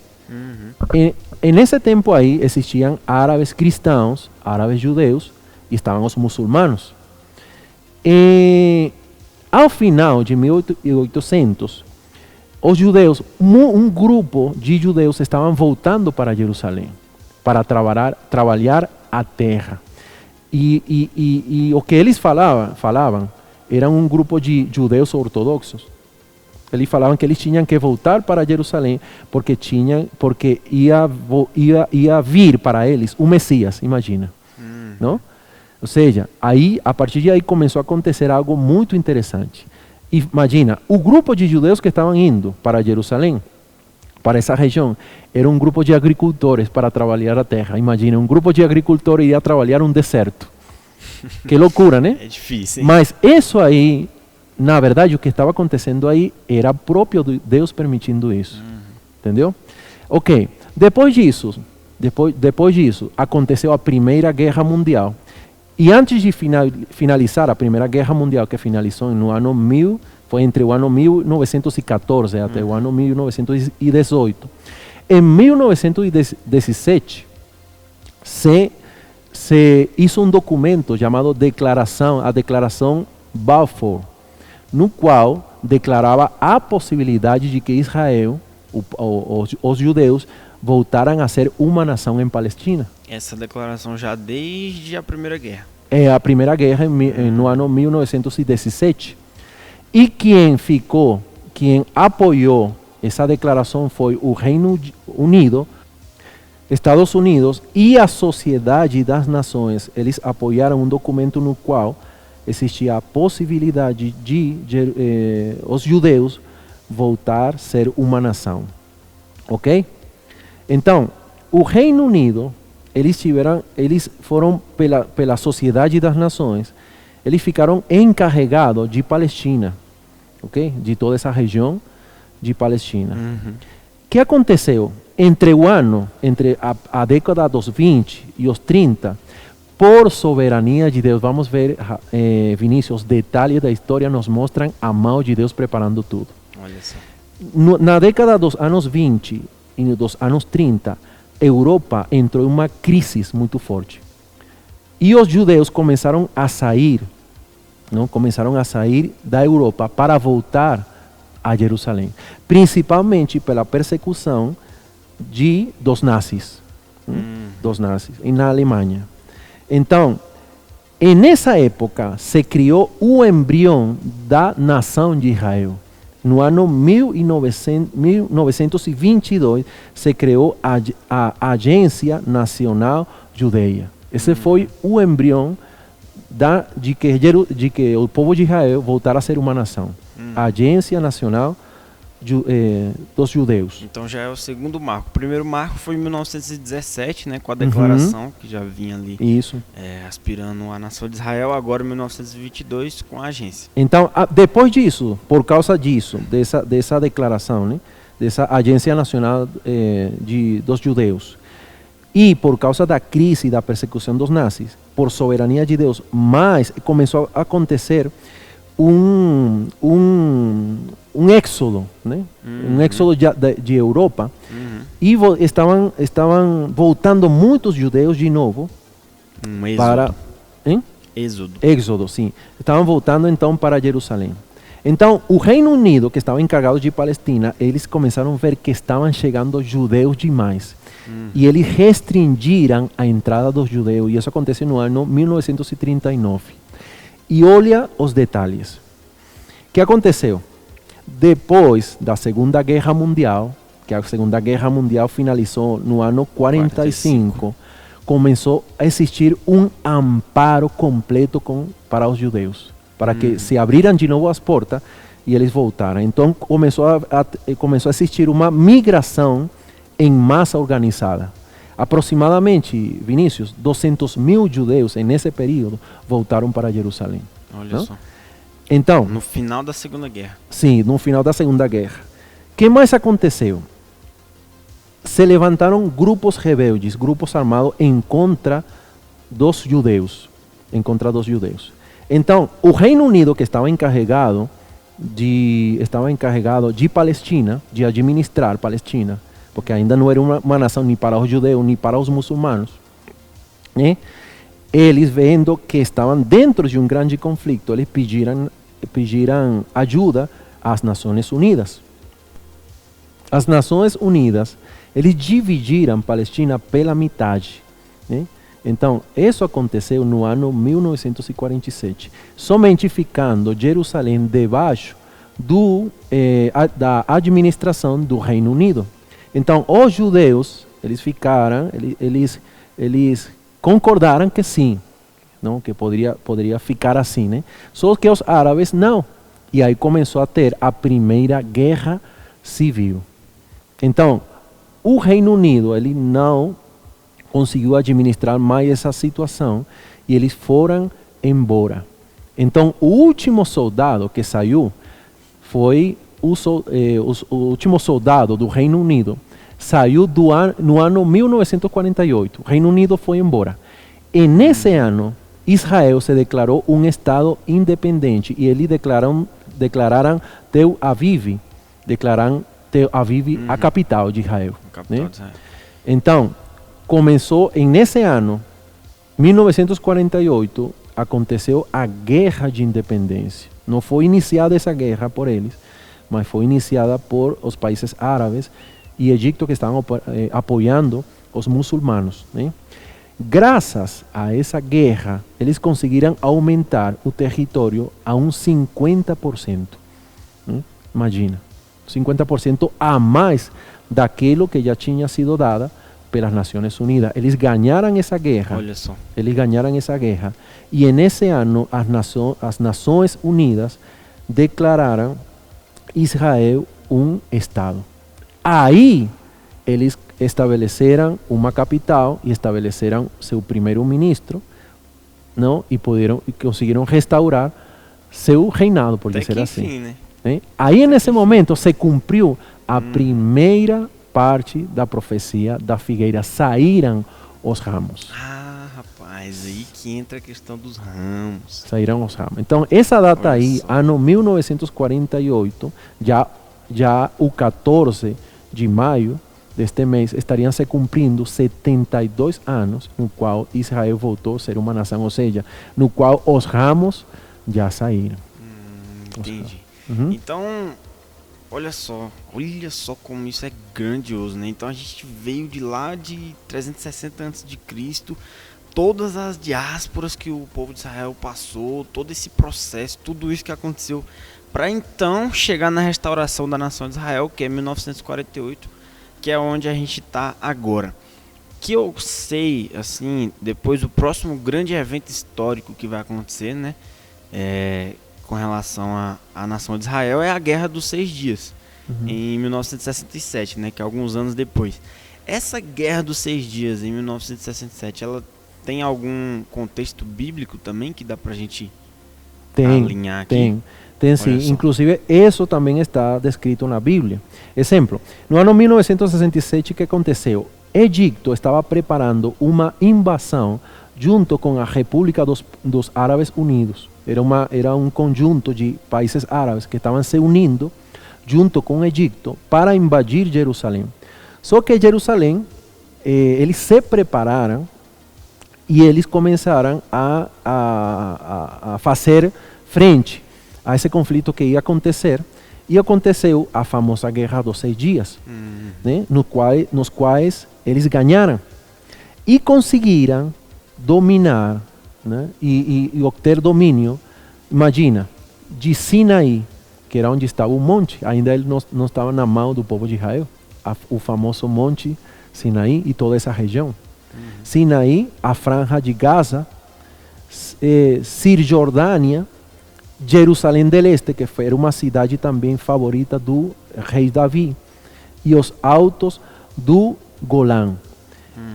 B: Nesse tempo aí existiam árabes cristãos, árabes judeus e estavam os muçulmanos. Ao final de 1800, os judeus, um grupo de judeus estavam voltando para Jerusalém para trabalhar a terra. E o que eles falavam era um grupo de judeus ortodoxos. Eles falavam que eles tinham que voltar para Jerusalém porque ia vir para eles o Messias, imagina, não? Ou seja, a partir de aí começou a acontecer algo muito interessante. Imagina, o grupo de judeus que estavam indo para Jerusalém, para essa região, era um grupo de agricultores para trabalhar a terra. Imagina, um grupo de agricultores ia trabalhar um deserto. Que loucura, né?
A: É difícil, hein?
B: Mas isso aí, na verdade, o que estava acontecendo aí era próprio de Deus permitindo isso. Entendeu? Ok. Depois disso, aconteceu a Primeira Guerra Mundial. E antes de finalizar a Primeira Guerra Mundial, que finalizou no ano 1000, foi entre o ano 1914 até o ano 1918. Em 1917, se hizo um documento chamado a Declaração Balfour, no qual declarava a possibilidade de que Israel, os judeus, voltaram a ser uma nação em Palestina.
A: Essa declaração já desde a Primeira Guerra.
B: É a Primeira Guerra no ano 1917. E quem apoiou essa declaração foi o Reino Unido, Estados Unidos e a Sociedade das Nações. Eles apoiaram um documento no qual existia a possibilidade de os judeus voltar a ser uma nação. Ok? Então, o Reino Unido, eles foram pela Sociedade das Nações, eles ficaram encarregados de Palestina, ok? De toda essa região de Palestina. O que aconteceu? Entre a década dos 20 e os 30, por soberania de Deus, vamos ver, Vinícius, detalhes da história nos mostram a mão de Deus preparando tudo.
A: Olha só.
B: Na década dos anos 20 e dos anos 30, Europa entrou em uma crise muito forte. E os judeus começaram a sair, não? Começaram a sair da Europa para voltar a Jerusalém, principalmente pela persecução dos nazis, na Alemanha. Então, nessa época se criou o embrião da nação de Israel. No ano 1922 se criou a Agência Nacional Judeia. Esse foi o embrião de que o povo de Israel voltara a ser uma nação. A Agência Nacional dos Judeus.
A: Então já é o segundo marco. O primeiro marco foi em 1917, né, com a declaração que já vinha ali aspirando a nação de Israel. Agora em 1922 com a agência.
B: Então, depois disso, por causa disso, dessa declaração, né, dessa Agência Nacional dos Judeus, e por causa da crise e da persecução dos nazis, por soberania de Deus, mas começou a acontecer um êxodo, né? Um êxodo de Europa, e estavam voltando muitos judeus de novo para Êxodo, sim. Estavam voltando então para Jerusalém. Então, o Reino Unido, que estava encarregado de Palestina, eles começaram a ver que estavam chegando judeus demais. E eles restringiram a entrada dos judeus, e isso aconteceu no ano 1939. E olha os detalhes. O que aconteceu? Depois da Segunda Guerra Mundial, que a Segunda Guerra Mundial finalizou no ano 45, começou a existir um amparo completo para os judeus, para que se abriram de novo as portas e eles voltaram. Então começou a existir uma migração em massa organizada. Aproximadamente, Vinícius, 200.000 judeus nesse período voltaram para Jerusalém.
A: Olha só.
B: Então,
A: no final da Segunda Guerra.
B: Sim, no final da Segunda Guerra. O que mais aconteceu? Se levantaram grupos rebeldes, grupos armados em contra dos judeus. Então, o Reino Unido, que estava encarregado de Palestina, de administrar Palestina, porque ainda não era uma nação nem para os judeus, nem para os muçulmanos, né? Eles, vendo que estavam dentro de um grande conflito, eles pediram ajuda às Nações Unidas. As Nações Unidas, eles dividiram Palestina pela metade, né? Então, isso aconteceu no ano 1947, somente ficando Jerusalém debaixo da administração do Reino Unido. Então, os judeus, eles concordaram que sim, não, que poderia ficar assim, né? Só que os árabes não. E aí começou a ter a Primeira Guerra Civil. Então, o Reino Unido, ele não conseguiu administrar mais essa situação e eles foram embora. Então, o último soldado que saiu foi o último soldado do Reino Unido. Saiu no ano 1948. O Reino Unido foi embora. E nesse ano, Israel se declarou um Estado independente e eles declararam Tel Aviv, a capital de Israel. Né? Então, começou nesse ano, 1948, aconteceu a Guerra de Independência. Não foi iniciada essa guerra por eles, mas foi iniciada por os países árabes e Egito, que estavam apoiando os muçulmanos, né? Graças a essa guerra, eles conseguiram aumentar o território a um 50%. Né? Imagina, 50% a mais daquilo que já tinha sido dada pelas Nações Unidas. Eles ganharam essa guerra.
A: Olha só.
B: Eles ganharam essa guerra. E nesse ano, as Nações Unidas declararam Israel um Estado. Aí, eles estabeleceram uma capital e estabeleceram seu primeiro-ministro, não? E conseguiram restaurar seu reinado, por dizer assim.
A: Enfim, né?
B: Aí, nesse momento, se cumpriu a primeira parte da profecia da figueira. Saíram os ramos.
A: Ah, rapaz, aí que entra a questão dos ramos.
B: Saíram os ramos. Então, essa data aí, ano 1948, já o 14 de maio, deste mês estariam se cumprindo 72 anos no qual Israel voltou a ser uma nação, ou seja, no qual os ramos já saíram.
A: Entendi.
B: Uhum.
A: Então, olha só como isso é grandioso, né? Então a gente veio de lá de 360 a.C., todas as diásporas que o povo de Israel passou, todo esse processo, tudo isso que aconteceu, para então chegar na restauração da nação de Israel, que é 1948, que é onde a gente está agora. Que eu sei, assim, depois do próximo grande evento histórico que vai acontecer, né? Com relação à nação de Israel, é a Guerra dos 6 Dias, em 1967, né, que é alguns anos depois. Essa Guerra dos 6 Dias, em 1967, ela tem algum contexto bíblico também que dá pra gente alinhar aqui?
B: Tem sim, inclusive isso também está descrito na Bíblia. Exemplo, no ano 1967, o que aconteceu? Egito estava preparando uma invasão junto com a República dos Árabes Unidos. Era um conjunto de países árabes que estavam se unindo junto com o Egito para invadir Jerusalém. Só que Jerusalém, eles se prepararam e eles começaram a fazer frente a esse conflito que ia acontecer. E aconteceu a famosa Guerra dos 6 Dias, né, nos quais eles ganharam e conseguiram dominar, né, e obter domínio. Imagina, de Sinaí, que era onde estava o monte, ainda ele não estava na mão do povo de Israel, o famoso monte Sinaí e toda essa região. Sinaí, a franja de Gaza, Cisjordânia, Jerusalém del Este, que era uma cidade também favorita do rei Davi, e os altos do Golã.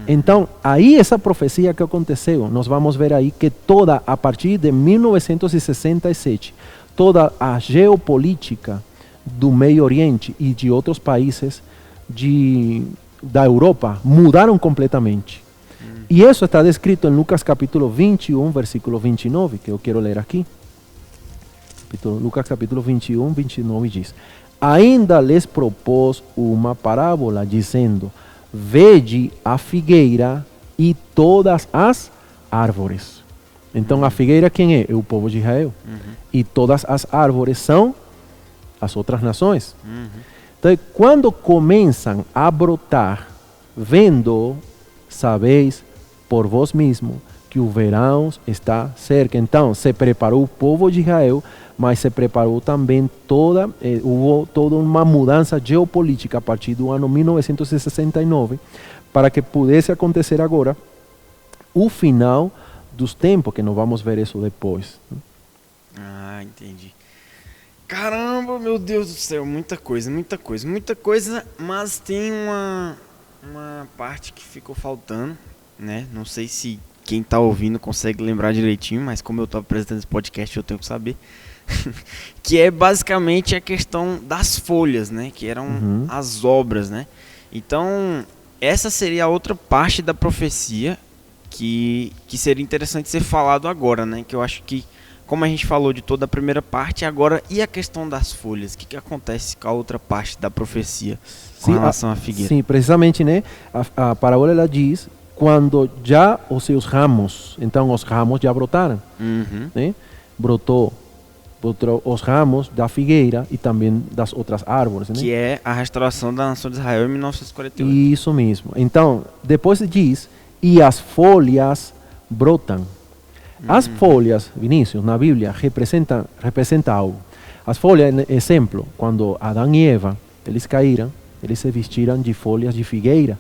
B: Então, aí essa profecia que aconteceu, nós vamos ver aí que a partir de 1967, toda a geopolítica do Meio Oriente e de outros países da Europa mudaram completamente. E isso está descrito em Lucas capítulo 21, versículo 29, que eu quero ler aqui. Lucas capítulo 21, 29 diz: Ainda lhes propôs uma parábola, dizendo: Vede a figueira e todas as árvores. Então a figueira quem é? É o povo de Israel. E todas as árvores são as outras nações. Então quando começam a brotar, vendo, sabeis por vós mesmo que o verão está cerca. Então se preparou o povo de Israel, mas se preparou também houve toda uma mudança geopolítica a partir do ano 1969 para que pudesse acontecer agora o final dos tempos, que nós vamos ver isso depois.
A: Ah, entendi. Caramba, meu Deus do céu, muita coisa, mas tem uma parte que ficou faltando, né? Não sei se quem tá ouvindo consegue lembrar direitinho, mas como eu tô apresentando esse podcast, eu tenho que saber. Que é basicamente a questão das folhas, né? Que eram as obras, né? Então, essa seria a outra parte da profecia que seria interessante ser falado agora, né? Que eu acho que, como a gente falou de toda a primeira parte, agora, e a questão das folhas? O que acontece com a outra parte da profecia com relação à figueira? Sim,
B: precisamente, né? A parábola ela diz quando já os seus ramos, então os ramos já brotaram, né? Brotou os ramos da figueira e também das outras árvores, né?
A: Que é a restauração da nação de Israel em 1948.
B: Isso mesmo. Então, depois diz, e as folhas brotam. As folhas, Vinícius, na Bíblia, representa algo. As folhas, exemplo, quando Adão e Eva, eles caíram, eles se vestiram de folhas de figueira.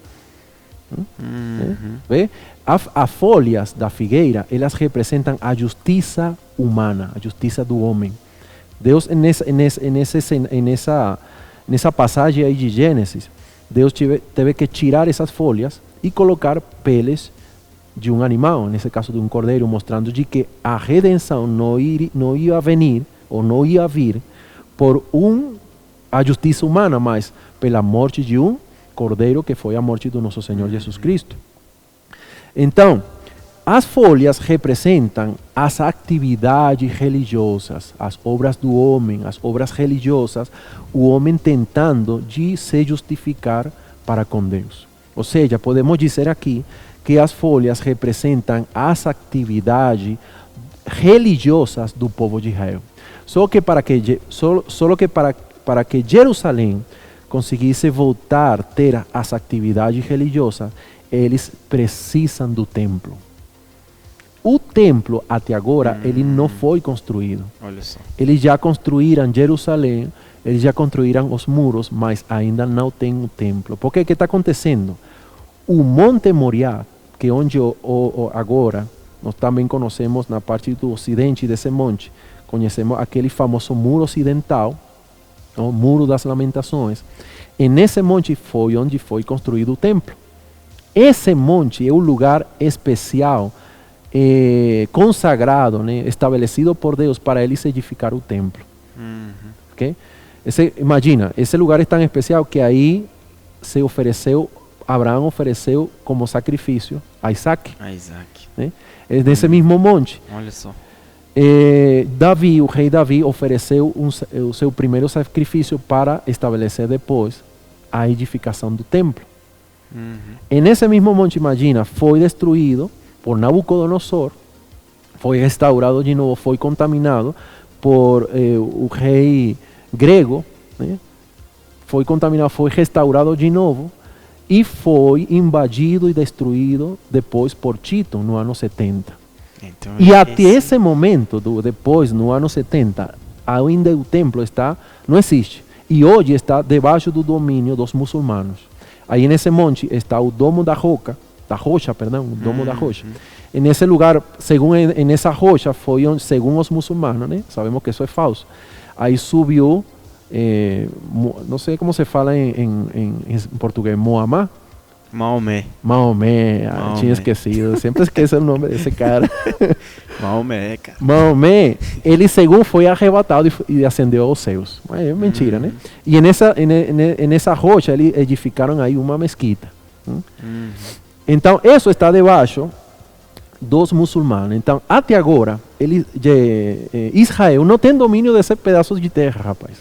B: Vê? As folhas da figueira, elas representam a justiça humana, a justiça do homem. Deus, nessa passagem aí de Gênesis, Deus teve que tirar essas folhas e colocar peles de um animal, nesse caso de um cordeiro, mostrando de que a redenção não ia venir, ou não ia vir, por a justiça humana, mas pela morte de um cordeiro, que foi a morte do nosso Senhor Jesus Cristo. Então, as folhas representam as atividades religiosas, as obras do homem, as obras religiosas, o homem tentando de se justificar para com Deus. Ou seja, podemos dizer aqui que as folhas representam as atividades religiosas do povo de Israel. Só que para que Jerusalém conseguisse voltar a ter as atividades religiosas, eles precisam do templo. O templo, até agora, ele não foi construído.
A: Olha só.
B: Eles já construíram Jerusalém, eles já construíram os muros, mas ainda não tem o templo. Porque o que está acontecendo? O Monte Moriá, que é onde agora nós também conhecemos na parte do ocidente desse monte, conhecemos aquele famoso muro ocidental, o Muro das Lamentações. E nesse monte foi onde foi construído o templo. Esse monte é um lugar especial, consagrado, né, estabelecido por Deus para eles edificar o templo. Okay? Imagina, esse lugar é tão especial que aí Abraão ofereceu como sacrifício a Isaac. Né? É nesse mesmo monte.
A: Olha só.
B: O rei Davi ofereceu o seu primeiro sacrifício para estabelecer depois a edificação do templo. E nesse mesmo monte, imagina, foi destruído por Nabucodonosor, foi restaurado de novo, foi contaminado por o rei grego, né? Foi contaminado, foi restaurado de novo e foi invadido e destruído depois por Tito no ano 70. Então, e até esse momento, depois, no ano 70, ainda o templo não existe. E hoje está debaixo do domínio dos muçulmanos. Aí nesse monte está o Domo da Rocha, o Domo da Rocha. E nesse lugar, nessa rocha, foi onde, segundo os muçulmanos, né? Sabemos que isso é falso. Aí subiu, não sei como se fala em português, Maomé, tinha esquecido, sempre esqueço o nome desse cara. Maomé, ele segundo foi arrebatado e ascendeu aos céus. Mas é mentira, né? E nessa rocha eles edificaram aí uma mesquita. Então, isso está debaixo dos muçulmanos. Então, até agora, Israel não tem domínio desse pedaço de terra, rapaz.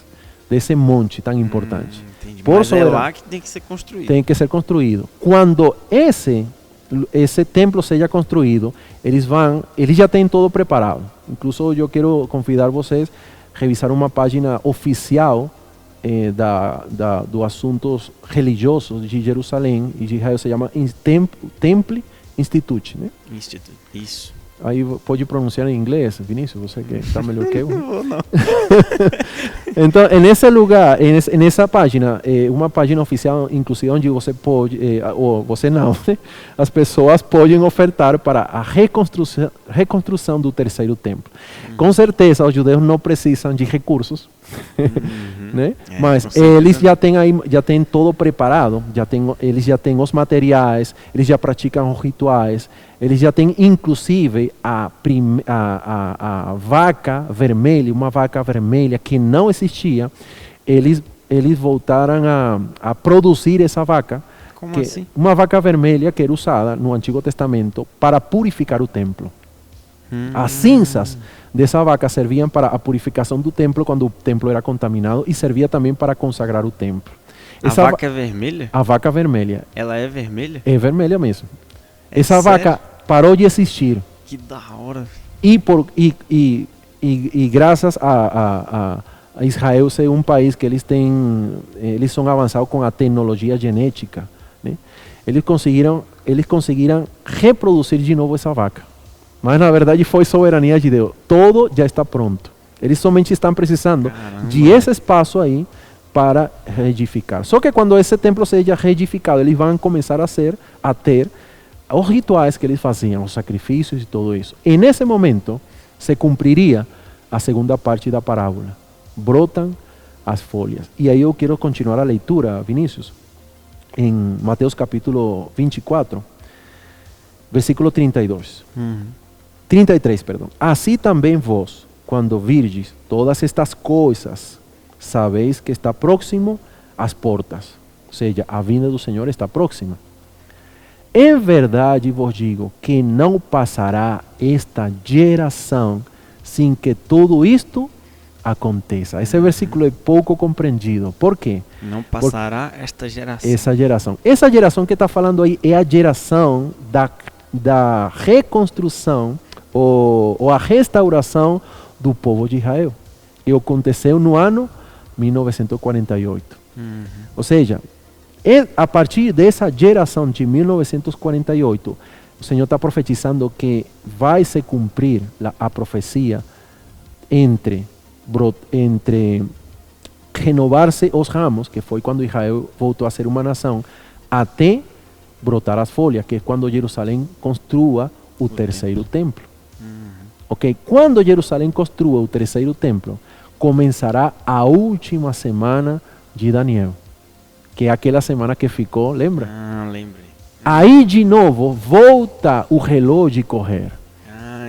B: Desse monte tão importante.
A: Mas é lá que tem que ser construído.
B: Tem que ser construído. Quando esse templo seja construído, eles já têm todo preparado. Incluso eu quero convidar vocês a revisar uma página oficial dos assuntos religiosos de Jerusalém e de Israel, se chama Temple Institute, né?
A: Institute, isso.
B: Aí pode pronunciar em inglês, Vinícius, você que está melhor que eu.
A: Não.
B: Então, nesse lugar, nessa página, uma página oficial, inclusive, onde você pode, ou você não, as pessoas podem ofertar para a reconstrução do terceiro templo. Com certeza, os judeus não precisam de recursos, né? Mas eles já têm todo preparado, eles já têm os materiais, eles já praticam os rituais, eles já têm inclusive a vaca vermelha, uma vaca vermelha que não existia, eles voltaram a produzir essa vaca.
A: Como assim?
B: Uma vaca vermelha que era usada no Antigo Testamento para purificar o templo. As cinzas dessa vaca serviam para a purificação do templo quando o templo era contaminado e servia também para consagrar o templo.
A: A vaca é vermelha?
B: A vaca vermelha.
A: Ela é vermelha?
B: É vermelha mesmo. Essa vaca parou de existir.
A: Que da hora.
B: E graças a Israel ser um país que eles são avançados com a tecnologia genética, né? Eles conseguiram reproduzir de novo essa vaca. Mas na verdade foi soberania de Deus. Todo já está pronto. Eles somente estão precisando de esse espaço aí para reedificar. Só que quando esse templo seja reedificado, eles vão começar a ter os rituais que eles faziam, os sacrifícios e tudo isso. E nesse momento se cumpriria a segunda parte da parábola. Brotam as folhas. E aí eu quero continuar a leitura, Vinícius, em Mateus capítulo 24, versículo 32. 33, perdão. Assim também vós, quando virdes todas estas coisas, sabeis que está próximo às portas. Ou seja, a vinda do Senhor está próxima. Em verdade vos digo que não passará esta geração sem que tudo isto aconteça. Esse versículo é pouco compreendido. Por quê?
A: Não passará esta geração.
B: Essa geração. Essa geração que está falando aí é a geração da reconstrução ou a restauração do povo de Israel. Que aconteceu no ano 1948. Ou seja, a partir dessa geração de 1948, o Senhor está profetizando que vai se cumprir a profecia entre renovar-se os ramos, que foi quando Israel voltou a ser uma nação, até brotar as folhas, que é quando Jerusalém construa o terceiro templo. Ok? Quando Jerusalém construa o terceiro templo, começará a última semana de Daniel, que é aquela semana que ficou, lembra?
A: Lembrei.
B: Aí de novo volta o relógio a correr.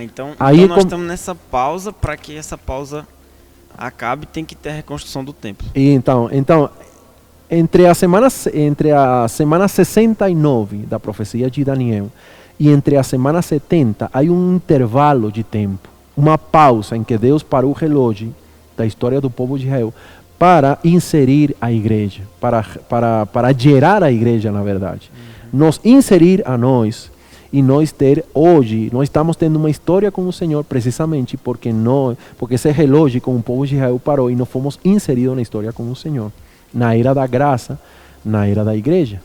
A: Então
B: aí
A: nós estamos nessa pausa. Para que essa pausa acabe, tem que ter a reconstrução do templo.
B: Então entre a semana 69 da profecia de Daniel e entre a semana 70 há um intervalo de tempo, uma pausa em que Deus parou o relógio da história do povo de Israel para inserir a igreja, para gerar a igreja, na verdade. Nos inserir a nós e nós ter hoje, nós estamos tendo uma história com o Senhor precisamente porque esse relógio com o povo de Israel parou e nós fomos inseridos na história com o Senhor, na era da graça, na era da igreja.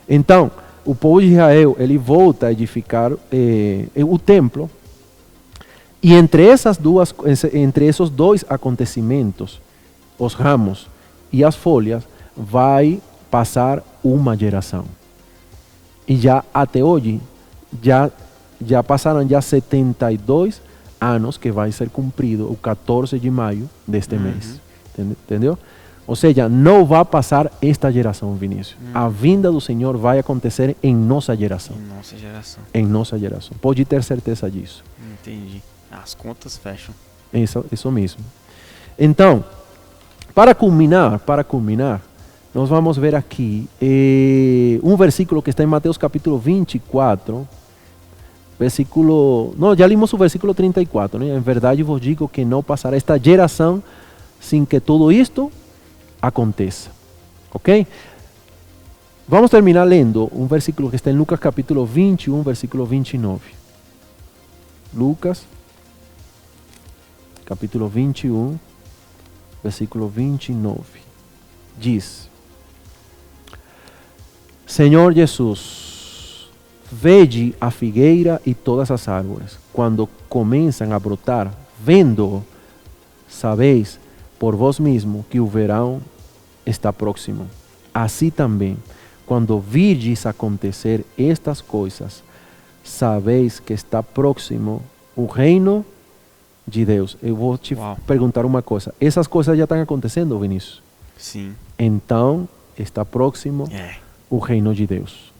B: Então, o povo de Israel, ele volta a edificar o templo, e entre esses dois acontecimentos, os ramos e as folhas, vai passar uma geração. E já até hoje, já passaram 72 anos que vai ser cumprido o 14 de maio deste mês. Entendeu? Ou seja, não vai passar esta geração, Vinícius. A vinda do Senhor vai acontecer em nossa geração. Em nossa geração. Pode ter certeza disso.
A: Entendi. As contas fecham.
B: Isso mesmo. Então, para culminar, nós vamos ver aqui um versículo que está em Mateus capítulo 24, já limos o versículo 34, né? Em verdade vos digo que não passará esta geração sem que tudo isto aconteça. Ok? Vamos terminar lendo um versículo que está em Lucas capítulo 21, versículo 29. Lucas capítulo 21, versículo 29. Diz: Senhor Jesus, vede a figueira e todas as árvores, quando começam a brotar, vendo, sabeis por vós mesmo que o verão está próximo. Assim também, quando virdes acontecer estas coisas, sabeis que está próximo o reino de Deus. Eu vou te perguntar uma coisa. Essas coisas já estão acontecendo, Vinícius?
A: Sim.
B: Então, está próximo o reino de Deus.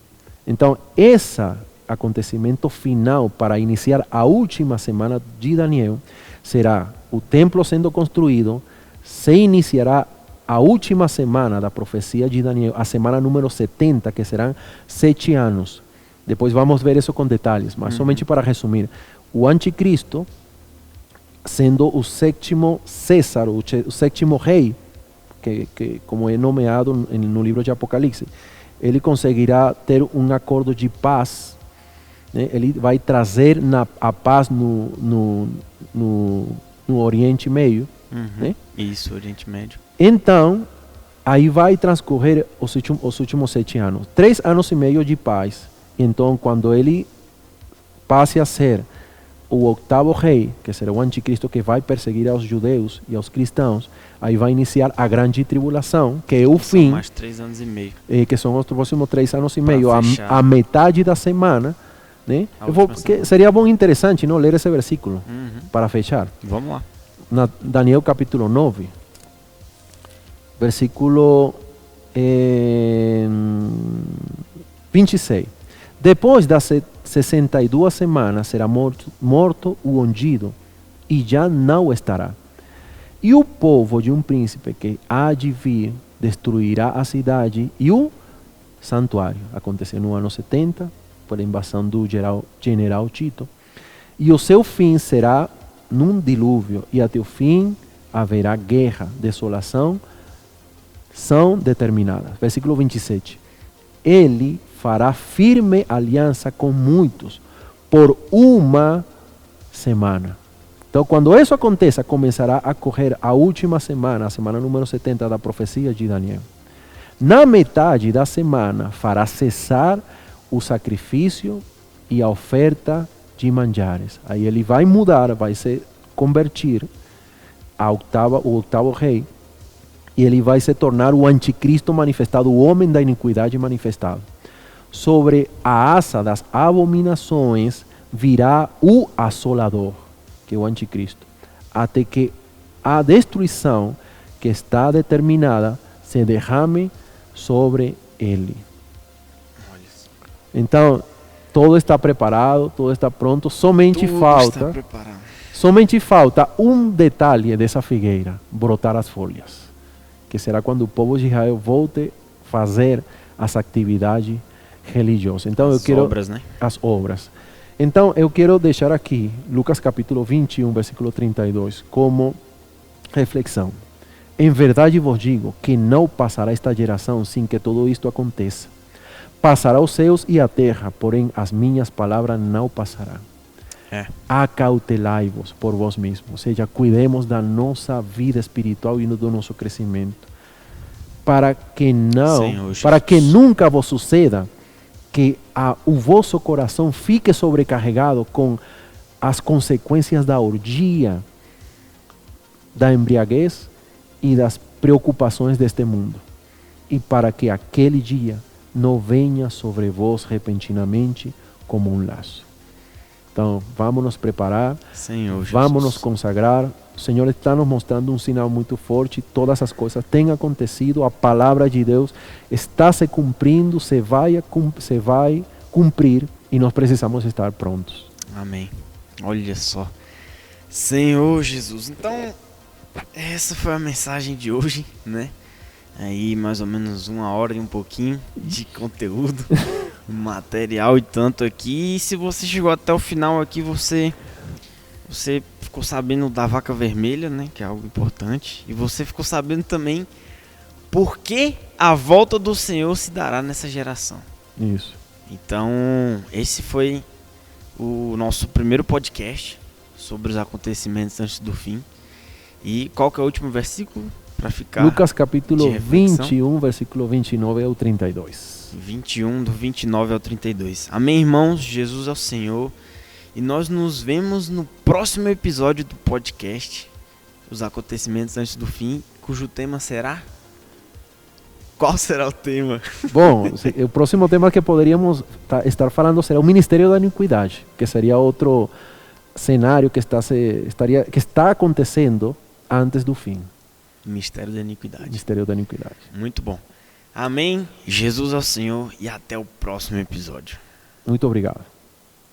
B: Então, esse acontecimento final para iniciar a última semana de Daniel será o templo sendo construído, se iniciará a última semana da profecia de Daniel, a semana número 70, que serão 7 anos. Depois vamos ver isso com detalhes, mas somente para resumir. O anticristo, sendo o sétimo César, o sétimo rei, que como é nomeado no livro de Apocalipse, ele conseguirá ter um acordo de paz, né? Ele vai trazer a paz no Oriente Médio. Né?
A: Isso, Oriente Médio.
B: Então, aí vai transcorrer os últimos 7 anos. 3 anos e meio de paz. Então, quando ele passe a ser o 8º rei, que será o anticristo que vai perseguir aos judeus e aos cristãos, aí vai iniciar a grande tribulação, que é o fim.
A: São mais 3 anos e meio.
B: Que são os próximos 3 anos e meio, a metade da semana. Né? Seria bom e interessante, não, ler esse versículo para fechar.
A: Vamos lá.
B: Daniel capítulo 9, versículo 26. Depois das 62 semanas será morto o ungido, e já não estará. E o povo de um príncipe que há de vir destruirá a cidade e o santuário. Aconteceu no ano 70, por invasão do general Tito. E o seu fim será num dilúvio, e até o fim haverá guerra, desolação, são determinadas. Versículo 27. Ele fará firme aliança com muitos por uma semana. Então, quando isso aconteça, começará a correr a última semana, a semana número 70 da profecia de Daniel. Na metade da semana, fará cessar o sacrifício e a oferta de manjares. Aí ele vai mudar, vai se convertir o oitavo rei, e ele vai se tornar o anticristo manifestado, o homem da iniquidade manifestado. Sobre a asa das abominações virá o assolador, que é o anticristo, até que a destruição que está determinada se derrame sobre ele. Então, todo está preparado, todo está pronto, somente falta um detalhe dessa figueira, brotar as folhas, que será quando o povo de Israel volte a fazer as atividades religiosas. Então, as obras. Então, eu quero deixar aqui Lucas capítulo 21, versículo 32, como reflexão. Em verdade vos digo que não passará esta geração sem que tudo isto aconteça. Passará os céus e a terra, porém as minhas palavras não passarão. Acautelai-vos por vós mesmos, ou seja, cuidemos da nossa vida espiritual e do nosso crescimento, para que nunca vos suceda que o vosso coração fique sobrecarregado com as consequências da orgia, da embriaguez e das preocupações deste mundo, e para que aquele dia não venha sobre vós repentinamente como um laço. Então, vamos nos preparar, vamos nos consagrar. O Senhor está nos mostrando um sinal muito forte. Todas as coisas têm acontecido, a palavra de Deus está se cumprindo, se vai cumprir, e nós precisamos estar prontos.
A: Amém. Olha só. Senhor Jesus. Então, essa foi a mensagem de hoje, né? Aí mais ou menos 1 hora e um pouquinho de conteúdo, material e tanto aqui. E se você chegou até o final aqui, você ficou sabendo da vaca vermelha, né? Que é algo importante. E você ficou sabendo também por que a volta do Senhor se dará nessa geração.
B: Isso.
A: Então, esse foi o nosso primeiro podcast sobre os acontecimentos antes do fim. E qual que é o último versículo? Para ficar
B: Lucas capítulo 21, versículo 29 ao 32.
A: 21, do 29 ao 32. Amém, irmãos? Jesus é o Senhor. E nós nos vemos no próximo episódio do podcast, Os Acontecimentos Antes do Fim, cujo tema será... Qual será o tema?
B: Bom, o próximo tema que poderíamos estar falando será o Ministério da Iniquidade, que seria outro cenário que está acontecendo antes do fim.
A: Mistério da Iniquidade.
B: Mistério da Iniquidade.
A: Muito bom. Amém. Jesus é o Senhor e até o próximo episódio.
B: Muito obrigado.